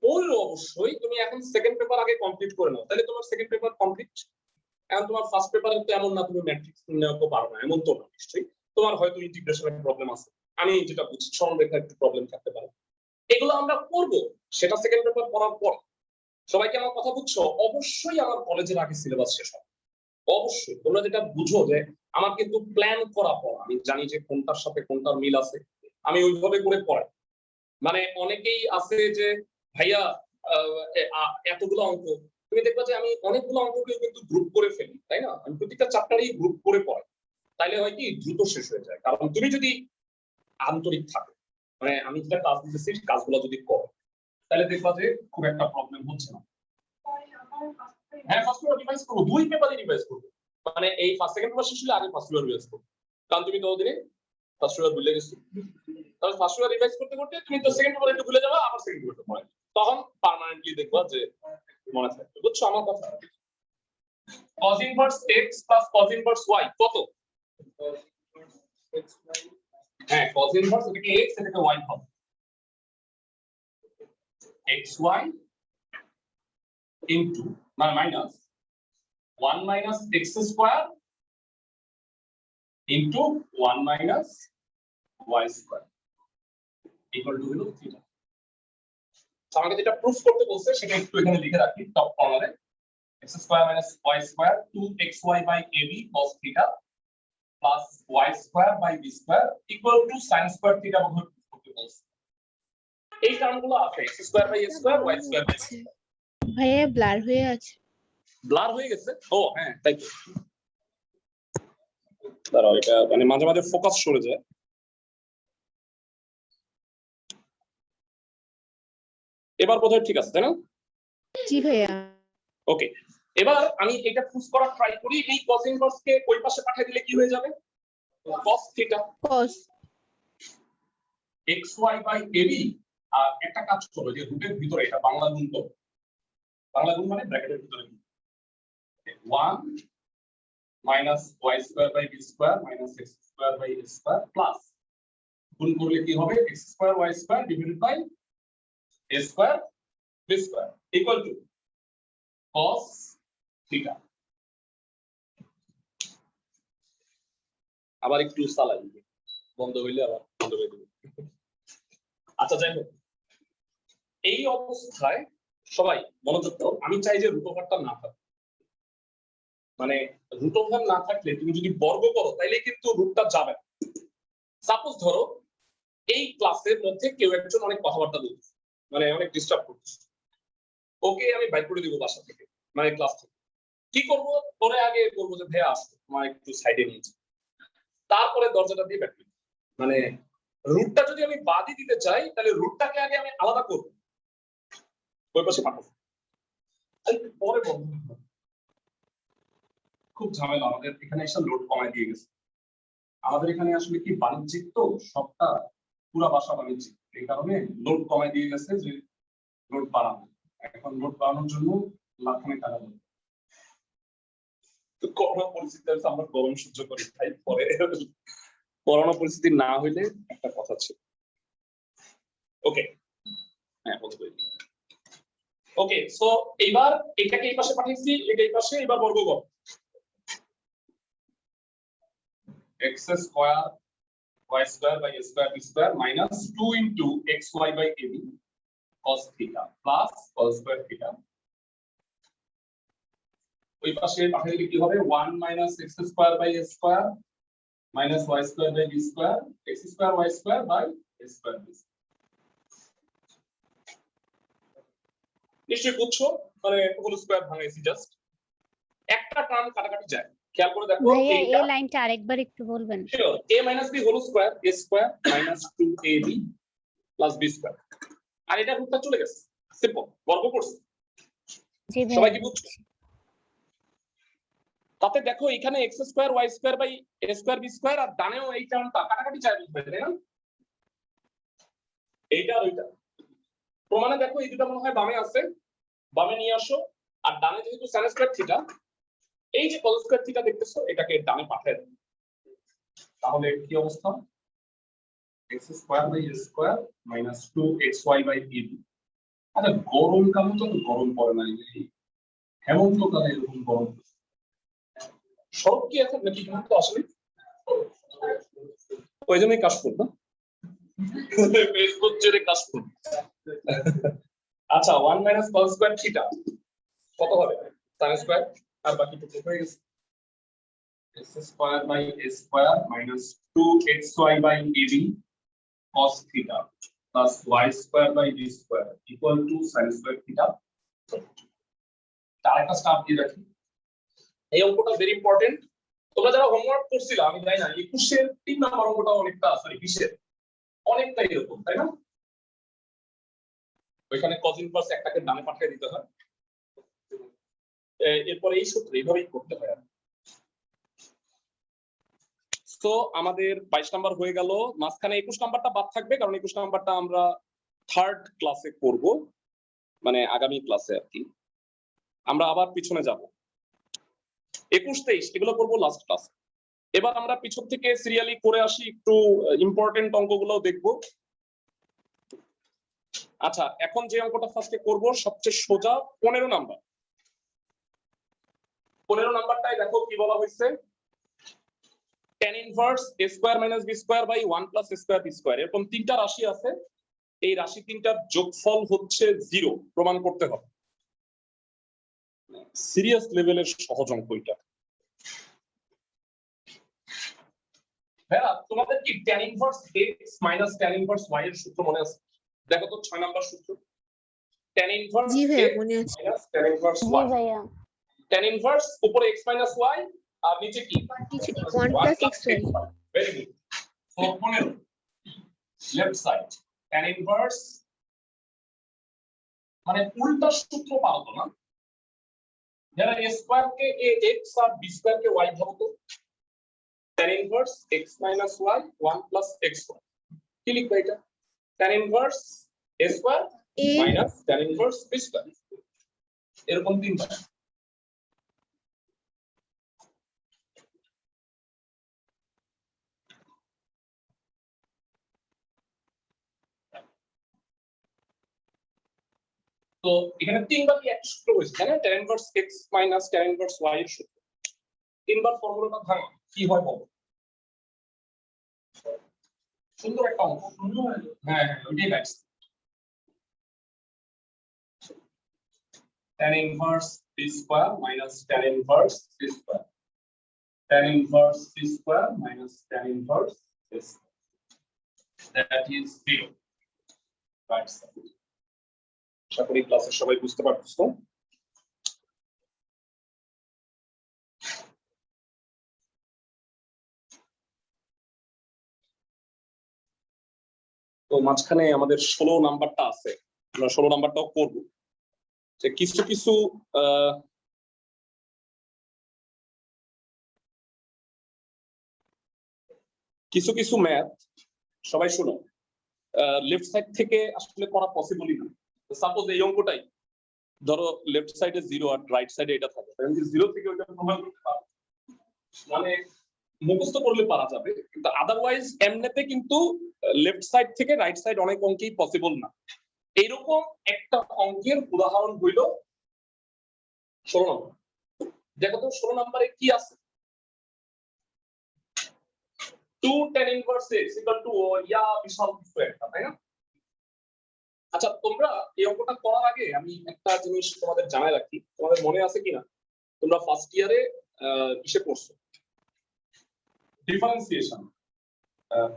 পড়লো। অবশ্যই তুমি এখন সেকেন্ড পেপার আগে কমপ্লিট করে নাও, তাহলে তোমার সেকেন্ড পেপার কমপ্লিট। এখন তোমার ফার্স্ট পেপারে তো এমন না তুমি ম্যাট্রিক্স নির্ণয় পারো না, এমন তো না নিশ্চয়ই। তোমার হয়তো ইন্টিগ্রেশনের প্রবলেম আছে, আমি যেটা বুঝি সরলরেখার একটু প্রবলেম থাকতে পারে। এগুলো আমরা করব সেটা সেকেন্ড পেপার পড়ার পর। সবাইকে আমার কথা বুঝছো? অবশ্যই আমার কলেজের আগে সিলেবাস শেষ হবে, অবশ্যই। তোমরা যেটা বুঝো যে আমার কিন্তু প্ল্যান করা পড়া, আমি জানি যে কোনটার সাথে কোনটার মিল আছে, আমি ওইভাবে করে পড়াই। মানে অনেকেই আছে যে ভাইয়া এতগুলো অঙ্ক, তুমি দেখবা যে আমি অনেকগুলো অঙ্ককে কিন্তু গ্রুপ করে ফেলি, তাই না? আমি প্রত্যেকটা চ্যাপ্টারই গ্রুপ করে পড়াই, তাইলে হয় কি দ্রুত শেষ হয়ে যায়। কারণ তুমি যদি আন্তরিক থাকো, মানে আমি যেটা কাজ দিতেছি কাজগুলো যদি করো, তাহলে দেখবা যে খুব একটা প্রবলেম হচ্ছে না। হ্যাঁ ফার্স্ট পেপার রিভাইজ করবো, 2 পেপারই রিভাইজ করবো, মানে এই ফার্স্ট সেকেন্ড পেপার শেষ হলে আগে ফার্স্ট পেপার রিভাইজ করবো। কারণ তুমি তো দিনে ফার্স্ট পেপার ভুলে গেছো, তাহলে ফার্স্ট পেপার রিভাইজ করতে করতে তুমি তো সেকেন্ড পেপার একটু ভুলে যাবে, আবার সেকেন্ড পেপারটা পড়ে, তখন পার্মানেন্টলি দেখবা যে মনে থাকবে। বুঝছো আমার কথা? cos inverse x plus cos inverse y কত? হ্যাঁ cos ইনভার্স, এটাকে x এটাকে y হবে, xy into minus 1 minus x square into 1 minus y square equal to হলো থিটা। আমাকে যেটা প্রুফ করতে বলছে সেটা একটু এখানে লিখে রাখি টপ কর্নারে। x square minus y square 2xy by ab cos theta plus Y square by B square equal to sine square theta ব্যবহার করতে বলছে। এই টার্মগুলো আছে x square by a square y square by ভাইয়া ব্লার হয়ে আছে। ব্লার হয়ে গেছে। ও হ্যাঁ তাই তো, দাঁড়াও এটা মানে মাঝে মাঝে ফোকাস সরে যায়। এবার বোধহয় ঠিক আছে তাই না? জি ভাইয়া। ওকে, এবার আমি এটা প্রুফ করার ট্রাই করি। এই cos ইনভার্স কে ওই পাশে পাঠিয়ে দিলে কি হয়ে যাবে? cos theta cos xy by ab। আর একটা কাজ করো যে রুটের ভিতরে এটা বাংলা গুণ করো। বাংলা গুণ মানে ব্র্যাকেটের ভিতরে 1 minus y square by b square minus x square by a square plus গুণ করলে কি হবে? x square y square divided by a square b square equal to cos theta. আবার একটু চালাই, বন্ধ হইলে আবার বন্ধ হয়ে যাবে। আচ্ছা যাই হোক, এই অবস্থায় সবাই মনোযোগ দাও। আমি চাই যে রুট ওভারটা না থাকে, মানে রুট ওভার না থাকলে তুমি যদি বর্গ করো তাইলে কিন্তু রুটটা যাবে না। সাপোজ ধরো এই ক্লাসের মধ্যে কেউ একজন অনেক কথাবার্তা বলছে, মানে অনেক ডিস্টার্ব করছে, ওকে আমি বাইর করে দিব বাসা থেকে, মানে ক্লাস থেকে। কি করব? পরে আগে বলবো যে ভাইয়া আসো, তোমার একটু সাইডে নিয়েছি, তারপরে দরজাটা দিয়ে ব্যাক করব। মানে রুটটা যদি আমি বাদই দিতে চাই তাহলে রুটটাকে আগে আমি আলাদা করব, ওই পাশে পাঠাবো, পরে বন্ধ করব। খুব ঝামেলা। আমাদের এখানে এসে লোড কমায় দিয়ে গেছে। আমাদের এখানে আসলে কি বাণিজ্যিক তো সবটা, পুরা বাসা বাণিজ্যিক, এই কারণে লোড কমায় দিয়ে গেছে যে লোড বাড়ানো। এখন লোড বাড়ানোর জন্য লাখখানেক টাকা দেবো। তো করোনা পরিস্থিতিতে আমরা গরম সহ্য করি, তাই পরে করোনা পরিস্থিতি না হইলে একটা কথা ছিল। ওকে, হ্যাঁ বলতে ওকে। সো এবার এটাকে এই পাশে পাঠিয়েছি, এটা এই পাশে, এবার বর্গ করো। x square y square by a square b square minus 2 into xy by ab cos theta plus cos square theta. ওই পাশে পাঠিয়ে দিলে কি হবে? 1 minus x square by a square minus y square by b square x square y square by a square b। নিশ্চয়ই বুঝছো, মানে হোল স্কয়ার ভাঙাইছি জাস্ট। একটা টার্ম কাটাকাটি যায়, খেয়াল করে দেখো। ভাইয়া এইটা এই লাইনটা আরেকবার একটু বলবেন? Sure, a minus b whole square a square minus 2ab plus b square. আর এটা রুটটা চলে গেছে, সিম্পল, বর্গ করছি। জি সবাই ভাইয়া কি বুঝছো? তাতে দেখো এখানে x square y square by a square b square, আর ডানেও এই টার্মটা কাটাকাটি যায়, বুঝবে তাই না? এইটা আর ওইটা প্রমাণে দেখো এই দুটো মনে হয় বামে আছে, বামে নিয়ে আসো। আর ডানে যেহেতু sin স্কয়ার থিটা, এই যে cos স্কয়ার থিটা দেখতেছো, এটাকে ডানে পাঠিয়ে দাও। তাহলে কি অবস্থা? x square by a square minus 2xy by ab। আচ্ছা গরমকালে তো গরম পড়ে না, এই হেমন্তকালে এরকম গরম। শরৎ কি এখন নাকি হেমন্ত আসলে? ওই জন্যই কাজ করবো, ফেসবুক জুড়ে কাজ করবো। আচ্ছা 1 মাইনাস cos স্কয়ার থিটা কত হবে? sin স্কয়ার, আর বাকিটুকু হয়ে গেছে x square by a square minus 2xy by ab cos theta plus y square by b square equal to sin square theta. তার একটা স্টাফ দিয়ে রাখি, এই অঙ্কটা ভেরি ইম্পর্টেন্ট। তোমরা যারা হোমওয়ার্ক করছিলা, আমি জানি না 21 এর 3 নাম্বার অঙ্কটা অনেকটা, সরি 20 এর অনেকটা এরকম, তাই না? ওইখানে cos ইনভার্স একটাকে ডানে পাঠিয়ে দিতে হয়, এরপর এই সূত্র এইভাবেই করতে হয়। তো আমাদের 22 নাম্বার হয়ে গেল, মাঝখানে 21 নাম্বারটা বাদ থাকবে, কারণ 21 নাম্বারটা আমরা থার্ড ক্লাসে করব, মানে আগামী ক্লাসে আর কি। আমরা আবার পিছনে যাব, 21 23 এগুলো করব লাস্ট ক্লাস। এবার আমরা পিছন থেকে সিরিয়ালি করে আসি, একটু ইম্পর্টেন্ট অঙ্কগুলো দেখব। আচ্ছা এখন যে অঙ্কটা ফার্স্টে করব সবচেয়ে সোজা 15 নাম্বার। 15 নাম্বারটাই দেখো কি বলা হয়েছে, tan inverse a square minus b square by 1 plus a square b square. এরকম তিনটা রাশি আছে, এই রাশি তিনটার যোগফল হচ্ছে 0 প্রমাণ করতে হবে। সিরিয়াস লেভেলের সহজ অঙ্ক এটা। ভাইয়া তোমাদের কি tan inverse x minus tan inverse y এর সূত্র মনে আছে? দেখো তো 6 নাম্বার সূত্র। tan ইনভার্স জি ভাইয়া x মনে আছে। মাইনাস tan ইনভার্স জি y। ভাইয়া। tan ইনভার্স উপরে x মাইনাস y আর নিচে কি 1 plus xy। Very good. So 15 left side tan inverse মানে উল্টা সূত্র পাও তো না, যারা a স্কয়ার কে x আর b স্কয়ার কে y ভাবো তো, tan inverse x minus y 1 plus xy কি লিখবে এটা? tan inverse a square A minus tan inverse b square, এরকম তিনবার। তো এখানে তিনবার কি একটা সূত্র হয়েছে তাই না? tan inverse x minus tan inverse y এর সূত্র তিনবার ফর্মুলাটা ভাঙো কি হয় বলো? সুন্দর একটা অঙ্ক। হ্যাঁ হ্যাঁ ওইটাই right. tan inverse b square minus tan inverse c square, tan inverse c square minus tan inverse a square, that is 0 right side. আশা করি ক্লাসের সবাই বুঝতে পারছো। তো মাঝখানে আমাদের 16 নাম্বারটা আছে, আমরা 16 নাম্বারটাও করব। যে কিছু কিছু কিছু কিছু ম্যাথ সবাই শুনো লেফট সাইড থেকে আসলে করা পসিবলই না। সাপোজ এই অঙ্কটাই ধরো লেফট সাইডে 0 আর রাইট সাইডে এটা থাকে, তাহলে কি 0 থেকে ওইটা প্রমাণ করতে পারবে? মানে মুখস্থ করলে পারা যাবে, কিন্তু আদারওয়াইজ এমনিতে কিন্তু লেফট সাইড থেকে রাইট সাইড অনেক অঙ্কেই পসিবল না। এইরকম একটা অঙ্কের উদাহরণ হইল 16 নম্বর। দেখো তো 16 নম্বরে কি আছে? 2 tan ইনভার্স x ইয়া বিশাল কিছু একটা, তাই না? আচ্ছা তোমরা এই অঙ্কটা করার আগে আমি একটা জিনিস তোমাদের জানাই রাখি, তোমাদের মনে আছে কিনা তোমরা ফার্স্ট ইয়ারে কিসে পড়ছো? ডিফারেন্সিয়েশন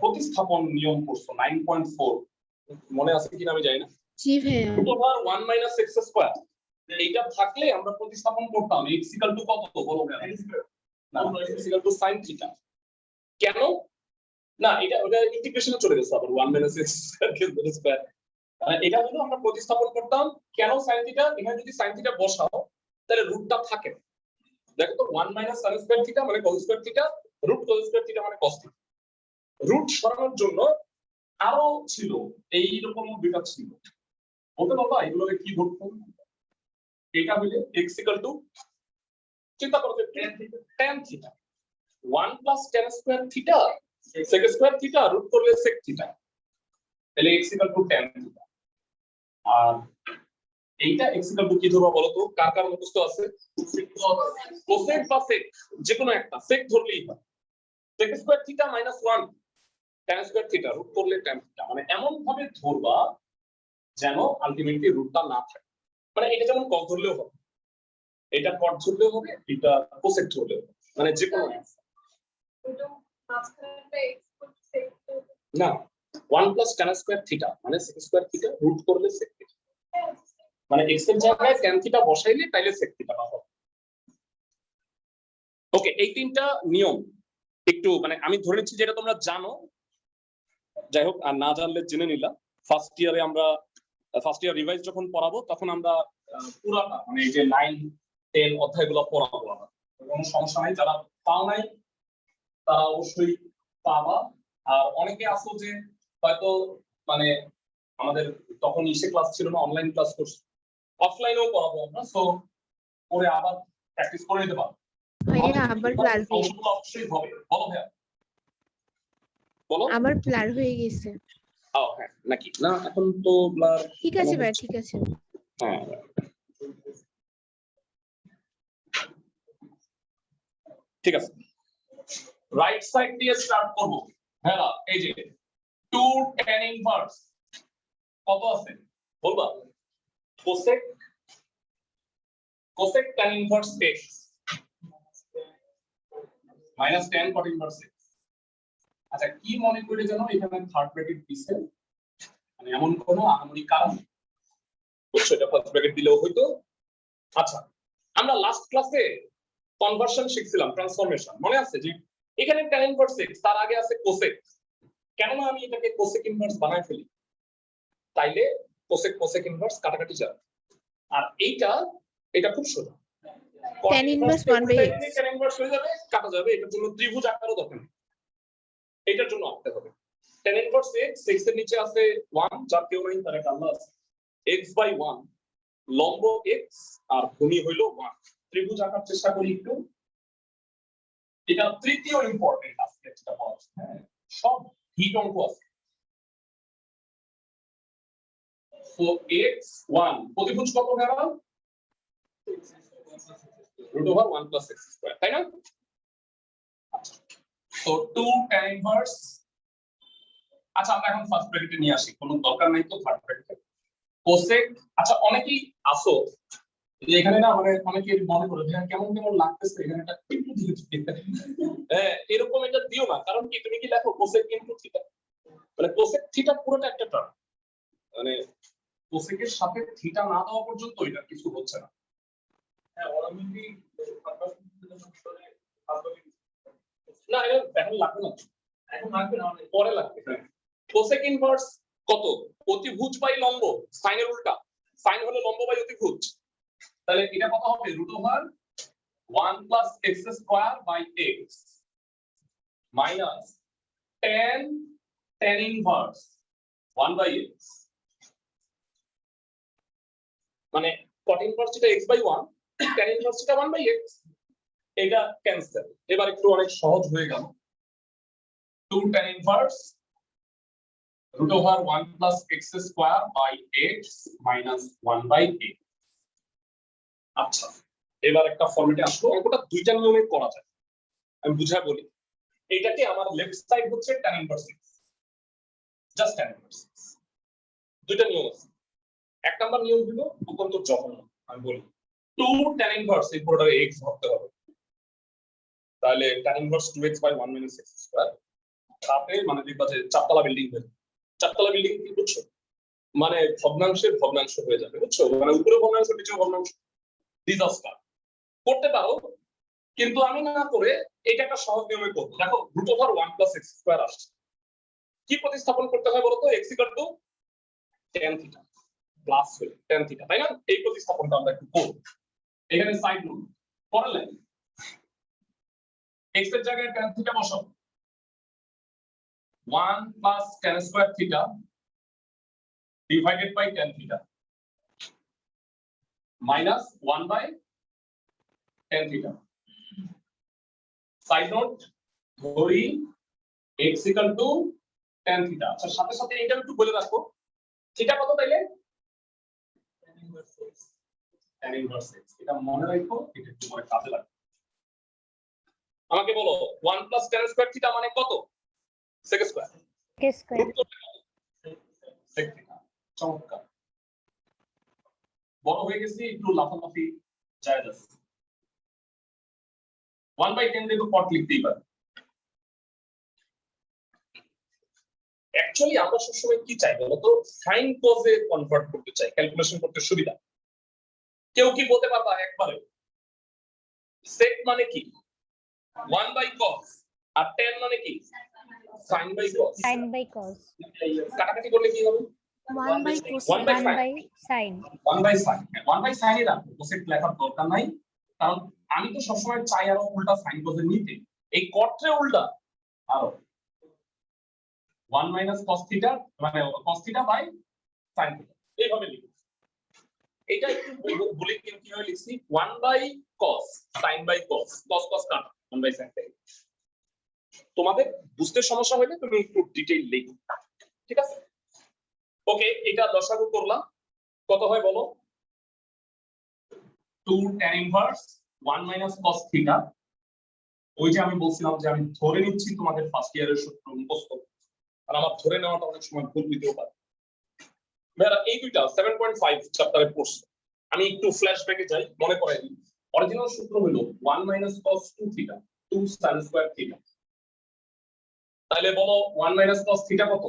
প্রতিস্থাপন নিয়ম পড়ছো 9.4, মনে আছে কিনা আমি জানি না। জি ভাইয়া। root over 1 minus x square এইটা থাকলে আমরা প্রতিস্থাপন করতাম x কত বলো না x sin থিটা। কেন না এটা ওটা ইন্টিগ্রেশনে চলে গেছে আবার 1 minus x square এটা হলো আমরা প্রতিস্থাপন করতাম কেন sin থিটা। এখানে যদি sin থিটা বসাও তাহলে রুটটা থাকে, দেখো তো 1 minus sin স্কয়ার থিটা মানে cos square theta, root cos square theta মানে cos থিটা। রুট সরানোর জন্য আরো ছিল এইরকম দুটো ছিল, বলতে বাবা এগুলোকে কি ধরতো? এটা হইলে x চিন্তা করো tan theta 1 plus tan square theta sec square theta root করলে sec থিটা, তাহলে x tan থিটা। আর এইটা x কি ধরবা বলো তো? কার কার মুখস্থ আছে? cosec বা sec যে কোনো একটা, sec ধরলেই হয়। sec square theta minus 1 tan square theta root করলে tan থিটা, মানে এমন ভাবে ধরবা যেন আলটিমেটলি রুটটা না থাকে। মানে এটা যেমন cos ধরলেও হবে, এটা cot ধরলেও হবে, এটা cosec ধরলেও হবে, মানে যে কোনো না 1 প্লাস tan স্কয়ার থিটা মানে sec স্কয়ার থিটা রুট করলে sec থিটা, মানে x এর জায়গায় tan থিটা বসাইলে তাইলে sec থিটা পাবো। ওকে এই তিনটা নিয়ম একটু মানে আমি ধরে নিচ্ছি যেটা তোমরা জানো, যাই হোক আর না জানলে জেনে নিলা। ফার্স্ট ইয়ারে আমরা ফার্স্ট ইয়ার রিভাইজ যখন পড়াবো তখন আমরা পুরাটা মানে এই যে 9 10 অধ্যায়গুলো পড়াবো, আমরা কোনো সমস্যা নাই। যারা পাও নাই তারা অবশ্যই পাবা। আর অনেকে আসো যে হয়তো মানে আমাদের তখন ইসে ক্লাস ছিল না, অনলাইন ক্লাস করছি, অফলাইনেও পড়াবো আমরা, সো পরে আবার প্র্যাকটিস করে নিতে পারবো। ভাইয়া আবার ব্লার হয়ে অংশগুলো অবশ্যই হবে। বলো ভাইয়া বলো। আবার ব্লার হয়ে গেছে। ও হ্যাঁ নাকি না এখন তো ব্লার ঠিক আছে ভাইয়া ঠিক আছে। হ্যাঁ ঠিক আছে। রাইট সাইড দিয়ে স্টার্ট করব। হ্যাঁ এই যে 2 tan ইনভার্স কত আছে বলবা? cosec tan inverse x minus tan cot inverse x, আচ্ছা কি মনে করে যেন এখানে থার্ড ব্র্যাকেট দিছে, মানে এমন কোনো আহামরি কারণ সেটা ফার্স্ট ব্র্যাকেট দিলেও হয়তো। আচ্ছা আমরা লাস্ট ক্লাসে কনভার্সন শিখছিলাম, ট্রান্সফরমেশন মনে আছে? যে এখানে tan ইনভার্স x, তার আগে আছে কোসেক, কেন না আমি এটাকে কোসেক ইনভার্স বানায় ফেলি, তাইলে কোসেক কোসেক ইনভার্স কাটাকাটি যাবে। আর এটা খুব সোজা, tan inverse 1/x tan inverse হয়ে যাবে, কাটা যাবে। এটার জন্য ত্রিভুজ আকারও দরকার নেই, এটার জন্য আঁকতে হবে। tan ইনভার্স x এর নিচে আছে 1, যার কেউ নাই তার একটা আল্লাহ আছে, x/1 লম্ব x আর ভূমি হইল 1। ত্রিভুজ আঁকার চেষ্টা করি একটু, এটা তৃতীয় ইম্পর্টেন্ট আজকে যেটা বলা আছে। হ্যাঁ সব হিট অঙ্ক আছে। সো x1 প্রতিভুজ কত গেল? √1 + x², তাই না? তো 2 tan ইনভার্স, আচ্ছা আমরা এখন ফার্স্ট ব্র্যাকেটে নিয়ে আসি, কোনো দরকার নাই তো থার্ড ব্র্যাকেটে। কোসেক, আচ্ছা অনেকেই আসো যে এখানে না, মানে অনেকে মনে করে যে কেমন কেমন লাগতেছে এখানে একটা কিন্তু দিতে, হ্যাঁ এরকম এটা দিও না। কারণ কি তুমি কি লেখো কোসেক ইনটু থিটা, মানে কোসেক থিটা পুরোটা একটা টার্ম, মানে কোসেকের সাথে থিটা না দেওয়া পর্যন্ত এটা কিছু হচ্ছে না। হ্যাঁ অরমিতি না, এটা এখন লাগবে না, এখন লাগবে না, পরে লাগবে। কোসেক ইনভার্স কত? অতিভুজ বাই লম্ব, সাইনের উল্টা, সাইন হলো লম্ব বাই অতিভুজ, তাহলে এটা কত হবে? √1 + x² x minus tan inverse 1/x, মানে cot ইনভার্স যেটা x/1, tan ইনভার্স যেটা 1/x, এটা ক্যান্সেল। এবার একটু অনেক সহজ হয়ে গেল। 2 tan inverse √1 + x² x minus 1/x। আচ্ছা এবার একটা ফর্মেটে আসলো, অঙ্কটা দুইটা নিয়মে করা যায়, আমি বুঝায় বলি। এটাকে আমার লেফট সাইড হচ্ছে tan inverse x, just tan inverse x। দুইটা নিয়ম আছে। এক নাম্বার নিয়ম হলো অত্যন্ত জঘন্য, আমি বলি 2 tan ইনভার্স এই পুরোটা x ধরতে হবে, তাহলে tan ইনভার্স 2x/1 - x², তাতে মানে দেখবা যে চারতলা বিল্ডিং হয়ে, চারতলা বিল্ডিং কি বুঝছো, মানে ভগ্নাংশের ভগ্নাংশ হয়ে যাবে, বুঝছো? মানে উপরে ভগ্নাংশ নিচে ভগ্নাংশ, ডিজাস্টার। করতে পারো, কিন্তু আমি না করে এটা একটা সহজ নিয়মে করব। দেখো √1 + x² আসছে, কি প্রতিস্থাপন করতে হয় বলতো? x = tan থিটা প্লাস হলো tan থিটা, তাই না? এই প্রতিস্থাপনটা আমরা একটু করব। এখানে সাইড নোট পরে লাইন, x এর জায়গায় tan থিটা বসাও, 1 + tan² theta divided by tan theta minus 1/tan theta. Side note ধরি x = tan থিটা। আচ্ছা সাথে সাথে এটা একটু বলে রাখো, থিটা কত তাইলে? tan ইনভার্স x, এটা মনে রাখো, এটা একটু পরে কাজে লাগবে। আমাকে বলো 1 + tan² থিটা মানে কত? sec²। sec থিটা, চমৎকার। বড় হয়ে গেছি, একটু লাফালাফি জায়েজ আছে। 1/10 দিয়ে তো পট লিখতেই পারি। অ্যাকচুয়ালি আমরা সবসময় কি চাই বলতো? সাইন কজে কনভার্ট করতে চাই, ক্যালকুলেশন করতে সুবিধা। কেউ কি বলতে পারবা একবারে sec মানে কি? 1/cos, আর tan মানে কি? sin/cos। sin/cos, কাটাকাটি করলে কি হবে? 1/cos 1/sin। 1/sin, 1/sin এ রাখো, cosec লেখার দরকার নাই, কারণ আমি তো সবসময় চাই আরো উল্টা সাইন কজে নিতে। এই কটরে উল্টা আরো 1 - cos থিটা, মানে cos theta by sin theta, এইভাবে লিখি। এটা একটু বলি কিভাবে লিখছি। 1/cos sin/cos, cos cos কাটা 1/sin। তোমাদের বুঝতে সমস্যা হলে তুমি একটু ডিটেইল লিখো, ঠিক আছে? ওকে, এটা লসাগু করলাম, কত হয় বলো? 2 tan ইনভার্স 1 - cos থিটা। ওই যে আমি বলছিলাম যে আমি ধরে নিচ্ছি তোমাদের ফার্স্ট ইয়ারের সূত্র মুখস্থ, আর আমার ধরে নেওয়াটা অনেক সময় ভুল হইতেও পারে। ভাইরা এই দুইটা 7.5 চ্যাপ্টারে পড়ছে, আমি একটু ফ্ল্যাশব্যাকে যাই, মনে করাই দিই। অরিজিনাল সূত্র হলো 1 - cos 2 থিটা 2 sin² থিটা। তাহলে বলো 1 মাইনাস cos থিটা কত?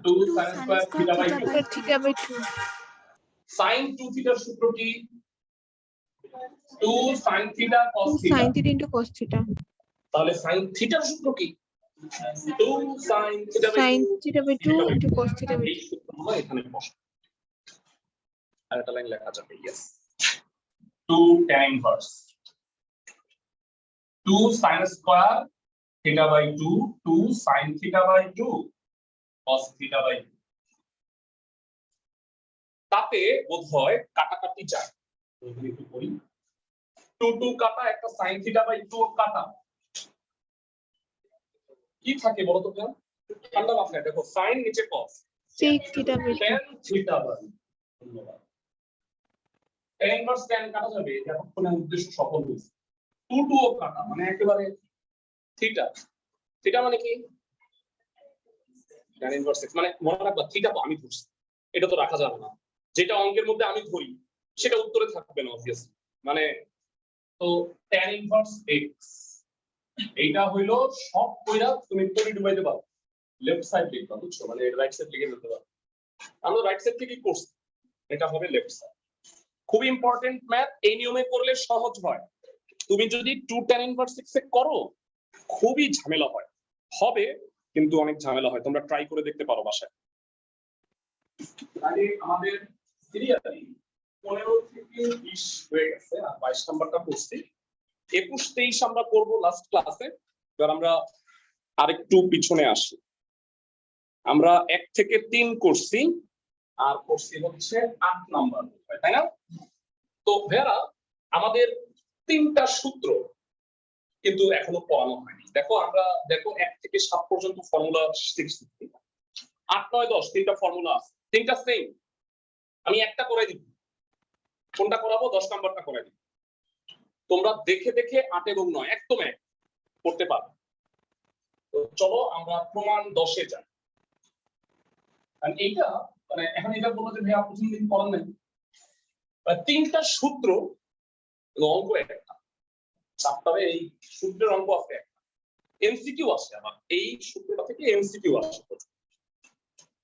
2 sin square theta by 2। Theta by 2 sin 2 থিটার সূত্র কি? 2 sin theta cos 2 theta. sin theta into cos theta তাহলে sin থিটার সূত্র কি? 2 sin theta by sin 2 theta by 2 into cos theta by এই সূত্রগুলো এখানে বসাবো। আর একটা লাইন লেখা যাবে, yes 2 tan inverse 2 sin square theta by 2 2 sin theta by 2 cos theta by 2। তাতে বোধহয় কাটাকাটি যায়, এখানে একটু করি 2 2 কাটা, একটা sin থিটা বাই 2 কাটা, কি থাকে বলো তো কেন? ঠান্ডা মাথায় দেখো, sin নিচে cos, sec theta by 2 tan theta by, ধন্যবাদ, tan inverse tan কাটা যাবে, এতক্ষণে উদ্দেশ্য সফল হয়েছে। 2 2 ও কাটা, মানে একেবারে থিটা, থিটা মানে কি? tan inverse x, মানে মনে রাখবা থিটা তো আমি ধরছি, এটা তো রাখা যাবে না, যেটা অঙ্কের মধ্যে আমি ধরি সেটা উত্তরে থাকবে না অবভিয়াসলি, মানে তো tan inverse x এইটা হইলো সব কইরা তুমি পরি ডুবাইতে পারো, লেফট সাইড লিখবা, বুঝছো, মানে রাইট সাইড লিখে দিতে পারো, আমরা রাইট সাইড থেকে করছি, এটা হবে লেফট সাইড। খুব ইম্পর্টেন্ট ম্যাথ, এই নিয়মে করলে সহজ হয়। তুমি যদি 2 tan inverse x এ করো খুবই ঝামেলা হয়, হবে কিন্তু অনেক ঝামেলা হয়, তোমরা ট্রাই করে দেখতে পারো বাসায়। তাহলে আমাদের সিরিয়ালি 15 থেকে 20 হয়ে গেছে, আর 22 নাম্বারটা করছি, 21 23 আমরা করব লাস্ট ক্লাসে। এবার আমরা আরেকটু পিছনে আসি, আমরা 1 থেকে 3 করছি, আর করছি হচ্ছে 8 নাম্বার, তাই না? তো ভাইরা আমাদের 3টা সূত্র কিন্তু এখনো পড়ানো হয়নি। দেখো আমরা, দেখো 1 থেকে 7 পর্যন্ত ফর্মুলা শিখছি, 8 9 10 তিনটা ফর্মুলা আছে, তিনটা সেম, আমি একটা করাই দিব, কোনটা করাবো? 10 নাম্বারটা করাই দিব, তোমরা দেখে দেখে 8 এবং 9 একদম এক করতে পারবে। তো চলো আমরা প্রমাণ 10 এ যাই। আর এইটা মানে এখন এটা বলবো যে ভাই প্রথম দিন পড়ান নাই, তিনটা সূত্র অঙ্ক একটা চ্যাপ্টারে, এই সূত্রের অঙ্ক আছে একটা, এমসিকিউ আসে, আবার এই সূত্রটা থেকে এমসিকিউ আসে।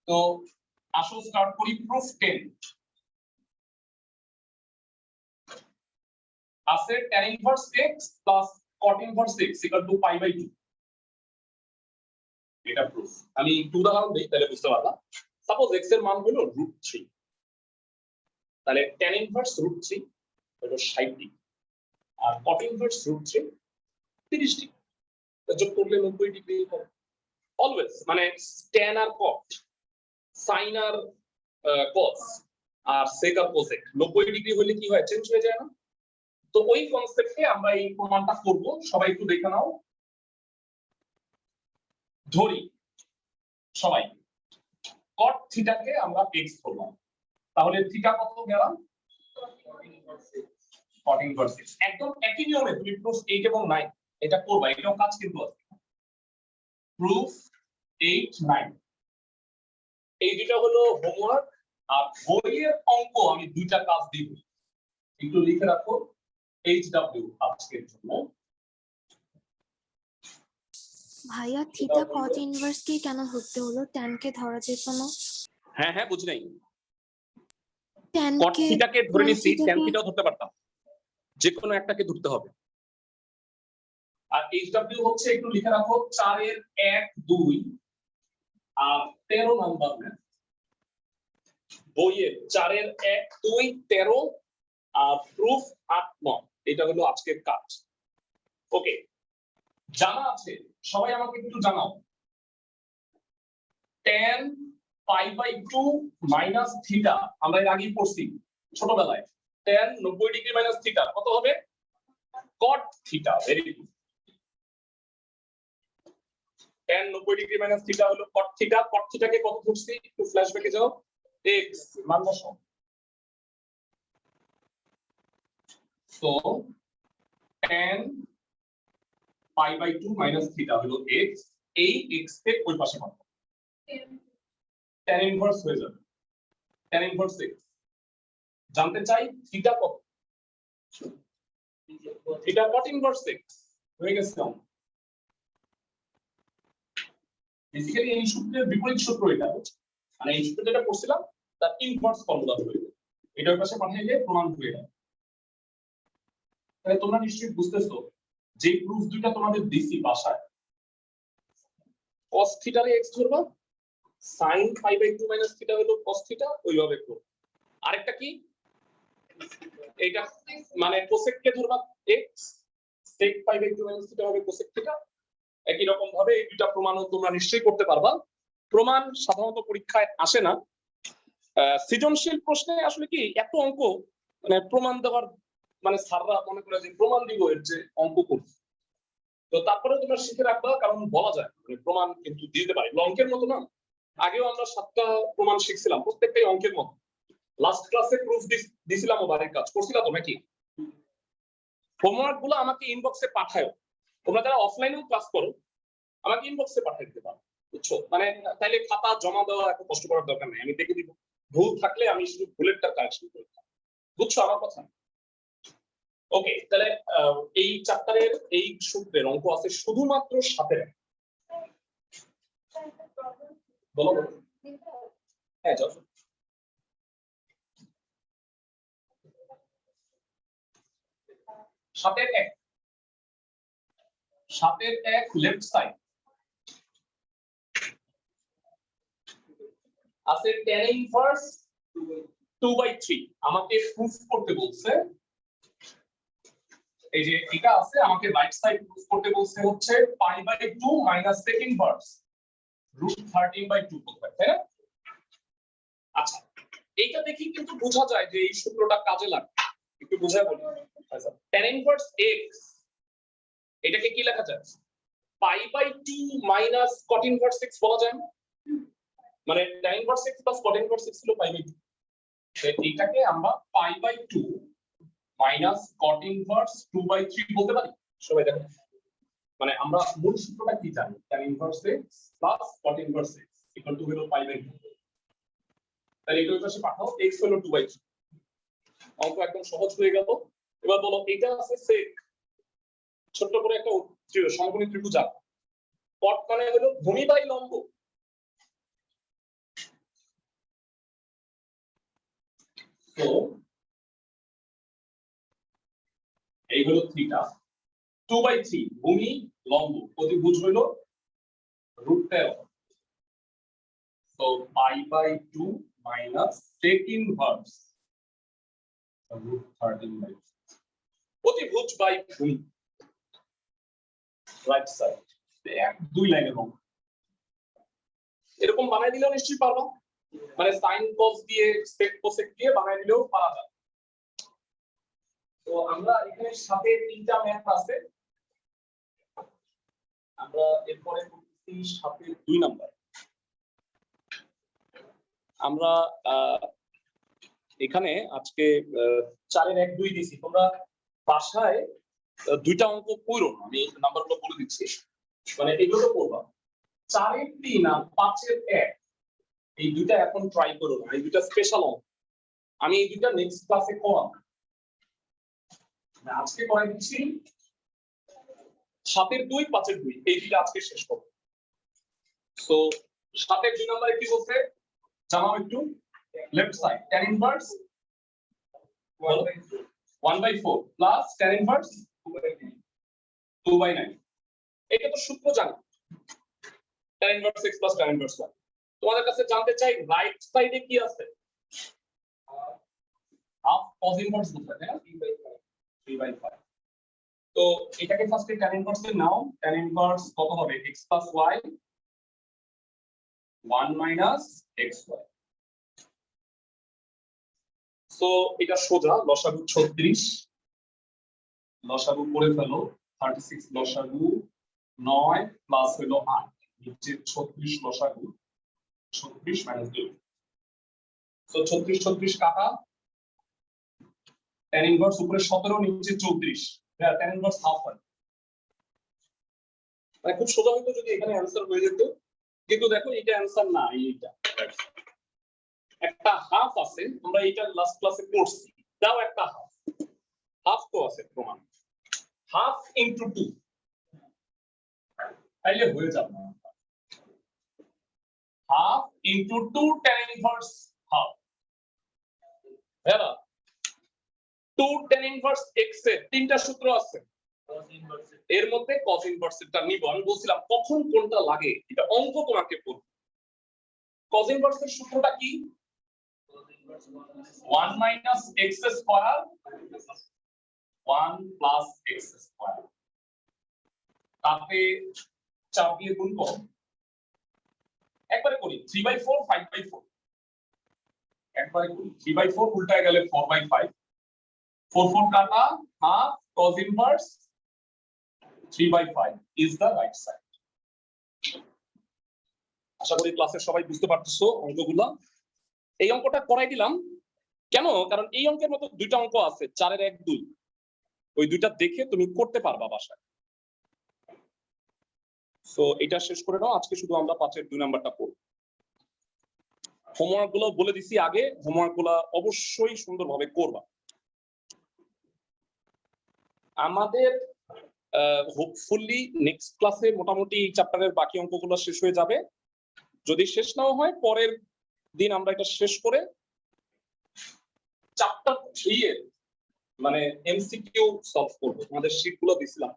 তো আসো স্টার্ট করি। প্রুফ 10 আছে tan inverse x plus cot inverse x equal to pi by 2, এটা প্রুফ। আমি একটু উদাহরণ দেই তাহলে বুঝতে পারবা। সাপোজ x এর মান হলো √3, তাহলে tan inverse √3 হলো 60 ডিগ্রি, আর cot inverse √3 30 ডিগ্রি, যোগ করলে 90 ডিগ্রি হবে অলওয়েজ, মানে tan আর cot, sin আর cos, আর sec আর cosec 90 ডিগ্রি হলে কি হয়? চেঞ্জ হয়ে যায় না? তো ওই কনসেপ্টে আমরা এই প্রমাণটা করব, সবাই একটু দেখে নাও। ধরি সবাই cot থিটাকে আমরা x ধরলাম, তাহলে থিটা কত গেলাম? cot inverse x। একদম একই নিয়মে তুমি প্রুফ 8 এবং 9 এটা করবা, এটাও কাজ কিন্তু আছে। প্রুফ 8 9 এই দুটো হলো হোমওয়ার্ক, আর বইয়ের অঙ্ক আমি দুইটা কাজ দিব, একটু লিখে রাখো HW আজকের জন্য। ভাইয়া থিটা cot inverse কে কেন ধরতে হলো? tan কে ধরা যেত না? হ্যাঁ হ্যাঁ বুঝি নাই, tan cot কে থিটাকে ধরে নিছি, tan tan থিটাও ধরতে পারতাম, যে কোনো একটাকে ধরতে হবে। আর HW হচ্ছে, একটু লিখে রাখো 4 এর 1 2 আর 13 নাম্বার ম্যাথ বইয়ের, 4 এর 1 2 13 আর প্রুফ 8 9, এটা হলো আজকের কাজ। ওকে, জানা আছে সবাই? আমাকে একটু জানাও, tan pi by 2 minus theta আমরা এর আগেই পড়ছি ছোটবেলায়, tan 90 ডিগ্রি মাইনাস থিটা কত হবে? cot theta. Very good, tan 90 degree minus theta হলো cot থিটা। cot থিটাকে কত ধরছি? একটু ফ্ল্যাশব্যাকে যাও, x মান বসাও। তো tan pi by 2 minus theta হলো x, এই x কে ওই পাশে পাবো, tan ইনভার্স হয়ে যাবে, tan ইনভার্স x। জানতে চাই থিটা কত? থিটা cot ইনভার্স x হয়ে গেছে। বেসিক্যালি এই সূত্রের বিপরীত সূত্র এটা, মানে এই সূত্র যেটা পড়ছিলাম তার ইনভার্স ফর্মুলা হয়ে যাবে, এটার পাশে পাঠাইলে প্রমাণ হয়ে যাবে। তাহলে তোমরা নিশ্চয়ই বুঝতেছো যে প্রুফ দুইটা তোমাদের দিছি বাসায়, cos থিটা রে x ধরবা, sin π/2 - থিটা হলো cos থিটা, ওইভাবে করো। আরেকটা কি, এইটা মানে cosec কে ধরবা x, sec π/2 - থিটা হবে cosec থিটা। একই রকম ভাবে এই দুইটা প্রমাণও তোমরা নিশ্চয়ই করতে পারবা। প্রমাণ সাধারণত পরীক্ষায় আসে না, সৃজনশীল প্রশ্নে আসলে কি এত অঙ্ক মানে প্রমাণ দেওয়ার মানে স্যাররা মনে করে যে প্রমাণ দিব এর যে অঙ্ক করছি, তো তারপরে তোমরা শিখে রাখবা, কারণ বলা যায় মানে প্রমাণ কিন্তু দিতে পারে, অঙ্কের মতো না। আগেও আমরা 7টা প্রমাণ শিখছিলাম, প্রত্যেকটাই অঙ্কের মতো। লাস্ট ক্লাসে প্রুফ দিছিলাম, বাড়ির কাজ করছিলা তো নাকি? হোমওয়ার্ক গুলো আমাকে ইনবক্সে পাঠাও, তোমরা যারা অফলাইনেও ক্লাস করো আমাকে ইনবক্সে পাঠিয়ে দিতে পারো, বুঝছো? মানে তাইলে খাতা জমা দেওয়া এত কষ্ট করার দরকার নেই, আমি দেখে দিব। ভুল থাকলে আমি শুধু ভুলেরটা কারেকশন করে দিলাম, বুঝছো আমার কথা? ওকে, তাহলে এই চ্যাপ্টারের এই সূত্রের অঙ্ক আছে শুধুমাত্র 7-এর। বলো বলো। হ্যাঁ যাও। 7-এর 1, 7-এর 1 লেফট সাইড আছে tan ইনভার্স 2/3। আমাকে প্রুফ করতে বলছে, এই যে এটা আছে, আমাকে রাইট সাইড প্রুফ করতে বলছে হচ্ছে π/2 - sec ইনভার্স √13/2 করতে, তাই না? আচ্ছা, এইটা দেখি কিন্তু বোঝা যায় যে এই সূত্রটা কাজে লাগে, একটু বুঝায় বলি। আচ্ছা, tan ইনভার্স x এটাকে কি লেখা যায়? π/2 - cot ইনভার্স x বলা যায় না? মানে tan inverse x plus cot inverse x হলো π/2, এইটাকে আমরা π/2 - cot ইনভার্স 2/3 বলতে পারি। সবাই দেখো, মানে আমরা মূল সূত্রটা কি জানি, tan inverse x plus cot inverse x equal to হলো π/2। তাহলে এটা ওই পাশে পাঠাও, x হলো 2/3। অঙ্ক একদম সহজ হয়ে গেল। এবার বলো, এটা আছে sec, ছোট করে একটা সমকোণী ত্রিভুজ আঁকো। cot মানে হলো ভূমি বাই লম্ব, তো এই হলো থিটা, 2/3 ভূমি লম্ব, প্রতিভুজ হলো √13, তো π/2 - sec ইনভার্স √13/2, প্রতিভুজ বাই ভূমি, রাইট সাইড। 1-2 লাইনের অঙ্ক এরকম বানাই দিলেও নিশ্চয়ই পারবা, মানে sin cos দিয়ে sec cosec দিয়ে বানাই দিলেও পারা যায়। তো আমরা এখানে সাথে 3টা ম্যাথ আছে, আমরা এরপরে করতেছি সাথে 2 নাম্বার। আমরা এখানে আজকে 4-এর 1-2 দিছি, তোমরা বাসায় 2টা অঙ্ক পড়ো না, আমি নাম্বারগুলো বলে দিচ্ছি, মানে এগুলো পড়বা। 4-এর 3 আর 5-এর 1 এই দুইটা এখন ট্রাই করো না, এই দুইটা স্পেশাল অঙ্ক, আমি এই দুইটা নেক্সট ক্লাসে করাবো। আজকে করাই দিচ্ছি 7-এর 2, 5-এর 2, এই দুইটা আজকে শেষ করব। সো 7-এর 2 নম্বরে কি বলছে জানাও একটু, left side tan inverse 1/4 plus tan inverse 2/9। এটা তো সূত্র জানি, tan inverse x plus tan inverse y। তোমাদের কাছে জানতে চাই রাইট সাইডে কি আছে, হাফ cos ইনভার্স বলতে, তাই না? 3/5। তো এটাকে ফার্স্টে tan ইনভার্স এ নাও, tan ইনভার্স কত হবে, x plus y 1 - xy। So এটা সোজা, লসাগু 36, লসাগু করে ফেলো 36, লসাগু 9 প্লাস হলো 8, নিচে 36 লসাগু 36 - 2। সো 36 36 কাটা, tan ইনভার্স উপরে 17 নিচে 34, হ্যাঁ tan ইনভার্স হাফ হয়। মানে খুব সোজা হতো যদি এখানে অ্যানসার হয়ে যেত, কিন্তু দেখো এটা অ্যানসার না, এইটা একটা হাফ আছে, আমরা এটা লাস্ট ক্লাসে পড়ছি, দাও একটা হাফ, হাফ তো আছে প্রমাণ, হাফ ইনটু 2 তাইলে হয়ে যাবে। half into 2 tan inverse half এরা 2 tan inverse x এর তিনটা সূত্র আছে এর মধ্যে cos inverse টা নিব আমি বলছিলাম কখন কোনটা লাগে এটা অঙ্ক তোমাকে বলবো cos inverse এর সূত্রটা কি 1 minus x square 1 plus x square তাতে 4 দিয়ে গুণ করো একবারে করি 3/4 5/4 একবারে করি 3/4 উল্টায় গেলে 4/5 4 কাটা half cos inverse 3/5 is the right side আশা করি ক্লাসের সবাই বুঝতে পারতেছো অঙ্কগুলো এই অঙ্কটা করাই দিলাম কেন কারণ এই অঙ্কের মতো দুইটা অঙ্ক আছে 4 এর 1 2 ওই দুইটা দেখে তুমি করতে পারবা বাসায় সো এটা শেষ করে নাও আজকে শুধু আমরা 5 এর 2 নাম্বারটা করব হোমওয়ার্ক গুলো বলে দিছি আগে হোমওয়ার্ক গুলো অবশ্যই সুন্দরভাবে করবা আমাদের হোপফুলি নেক্সট ক্লাসে মোটামুটি এই চ্যাপ্টারের বাকি অঙ্কগুলো শেষ হয়ে যাবে যদি শেষ নাও হয় পরের দিন আমরা এটা শেষ করে চ্যাপ্টার 3 এর মানে এমসিকিউ সলভ করব আমাদের শীটগুলো দিছিলাম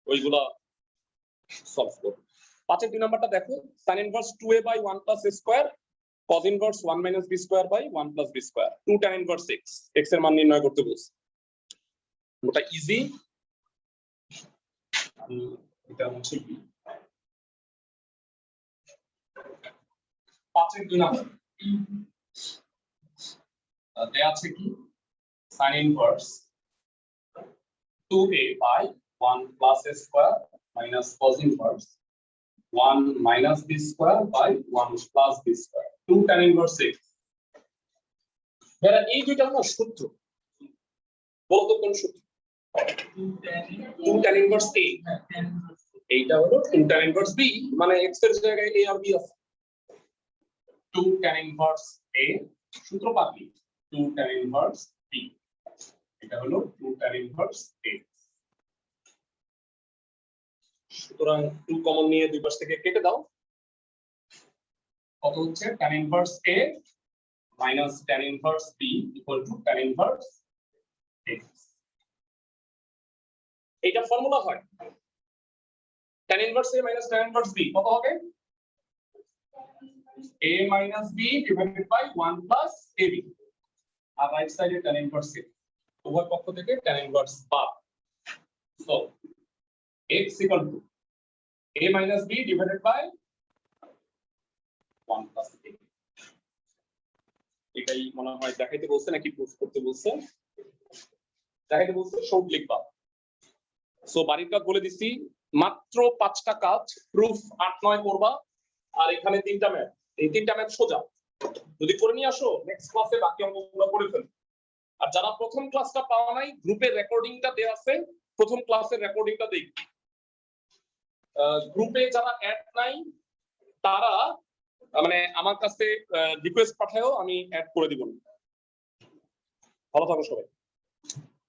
ওইগুলা সলভ করব 5 এর 2 নাম্বারটা দেখো sin inverse 2a by 1 plus a square cos inverse 1 minus b square by 1 plus b square 2 tan inverse x x এর মান নির্ণয় করতে বলছি ওটা ইজি এটা হচ্ছে কি 5 এর 2 নাম্বার দেয়া আছে কি sin inverse 2a by 1 plus a square minus cos inverse 1 minus b square by 1 plus b square 2 tan inverse x এরা এই দুইটা হলো সূত্র বলো তো কোন সূত্র 2 tan inverse a এইটা হলো 2 tan inverse b মানে x এর জায়গায় a আর b আছে 2 tan inverse a সূত্র পাবি 2 tan inverse b এটা হলো 2 tan inverse a সুতরাং 2 কমন নিয়ে দুই পাশ থেকে কেটে দাও কত হচ্ছে tan inverse a minus tan inverse b equal to tan inverse x এটা ফর্মুলা হয় tan inverse a minus tan inverse b কত হবে a minus b divided by 1 plus ab আর রাইট সাইডে tan inverse a উভয় পক্ষ থেকে tan inverse বাদ so x equal to a minus b divided by 1 plus a এটাই মনে হয় দেখাইতে বলছে নাকি প্রুফ করতে বলছে দেখাইতে বলছে শর্ট লিখবা সো বাড়ির কাজ বলে দিছি মাত্র 5টা কাজ প্রুফ 8 9 করবা আর এখানে 3টা ম্যাথ এই 3টা ম্যাথ সোজা যদি করে নিয়ে আসো নেক্সট ক্লাসে বাকি অঙ্কগুলো করে ফেল আর যারা প্রথম ক্লাসটা পাওয়া নাই গ্রুপের রেকর্ডিংটা দেয়া আছে প্রথম ক্লাসের রেকর্ডিংটা দেখি গ্রুপে যারা অ্যাড নাই তারা মানে আমার কাছে রিকোয়েস্ট পাঠায়ও আমি অ্যাড করে দিব ভালো থাকো সবাই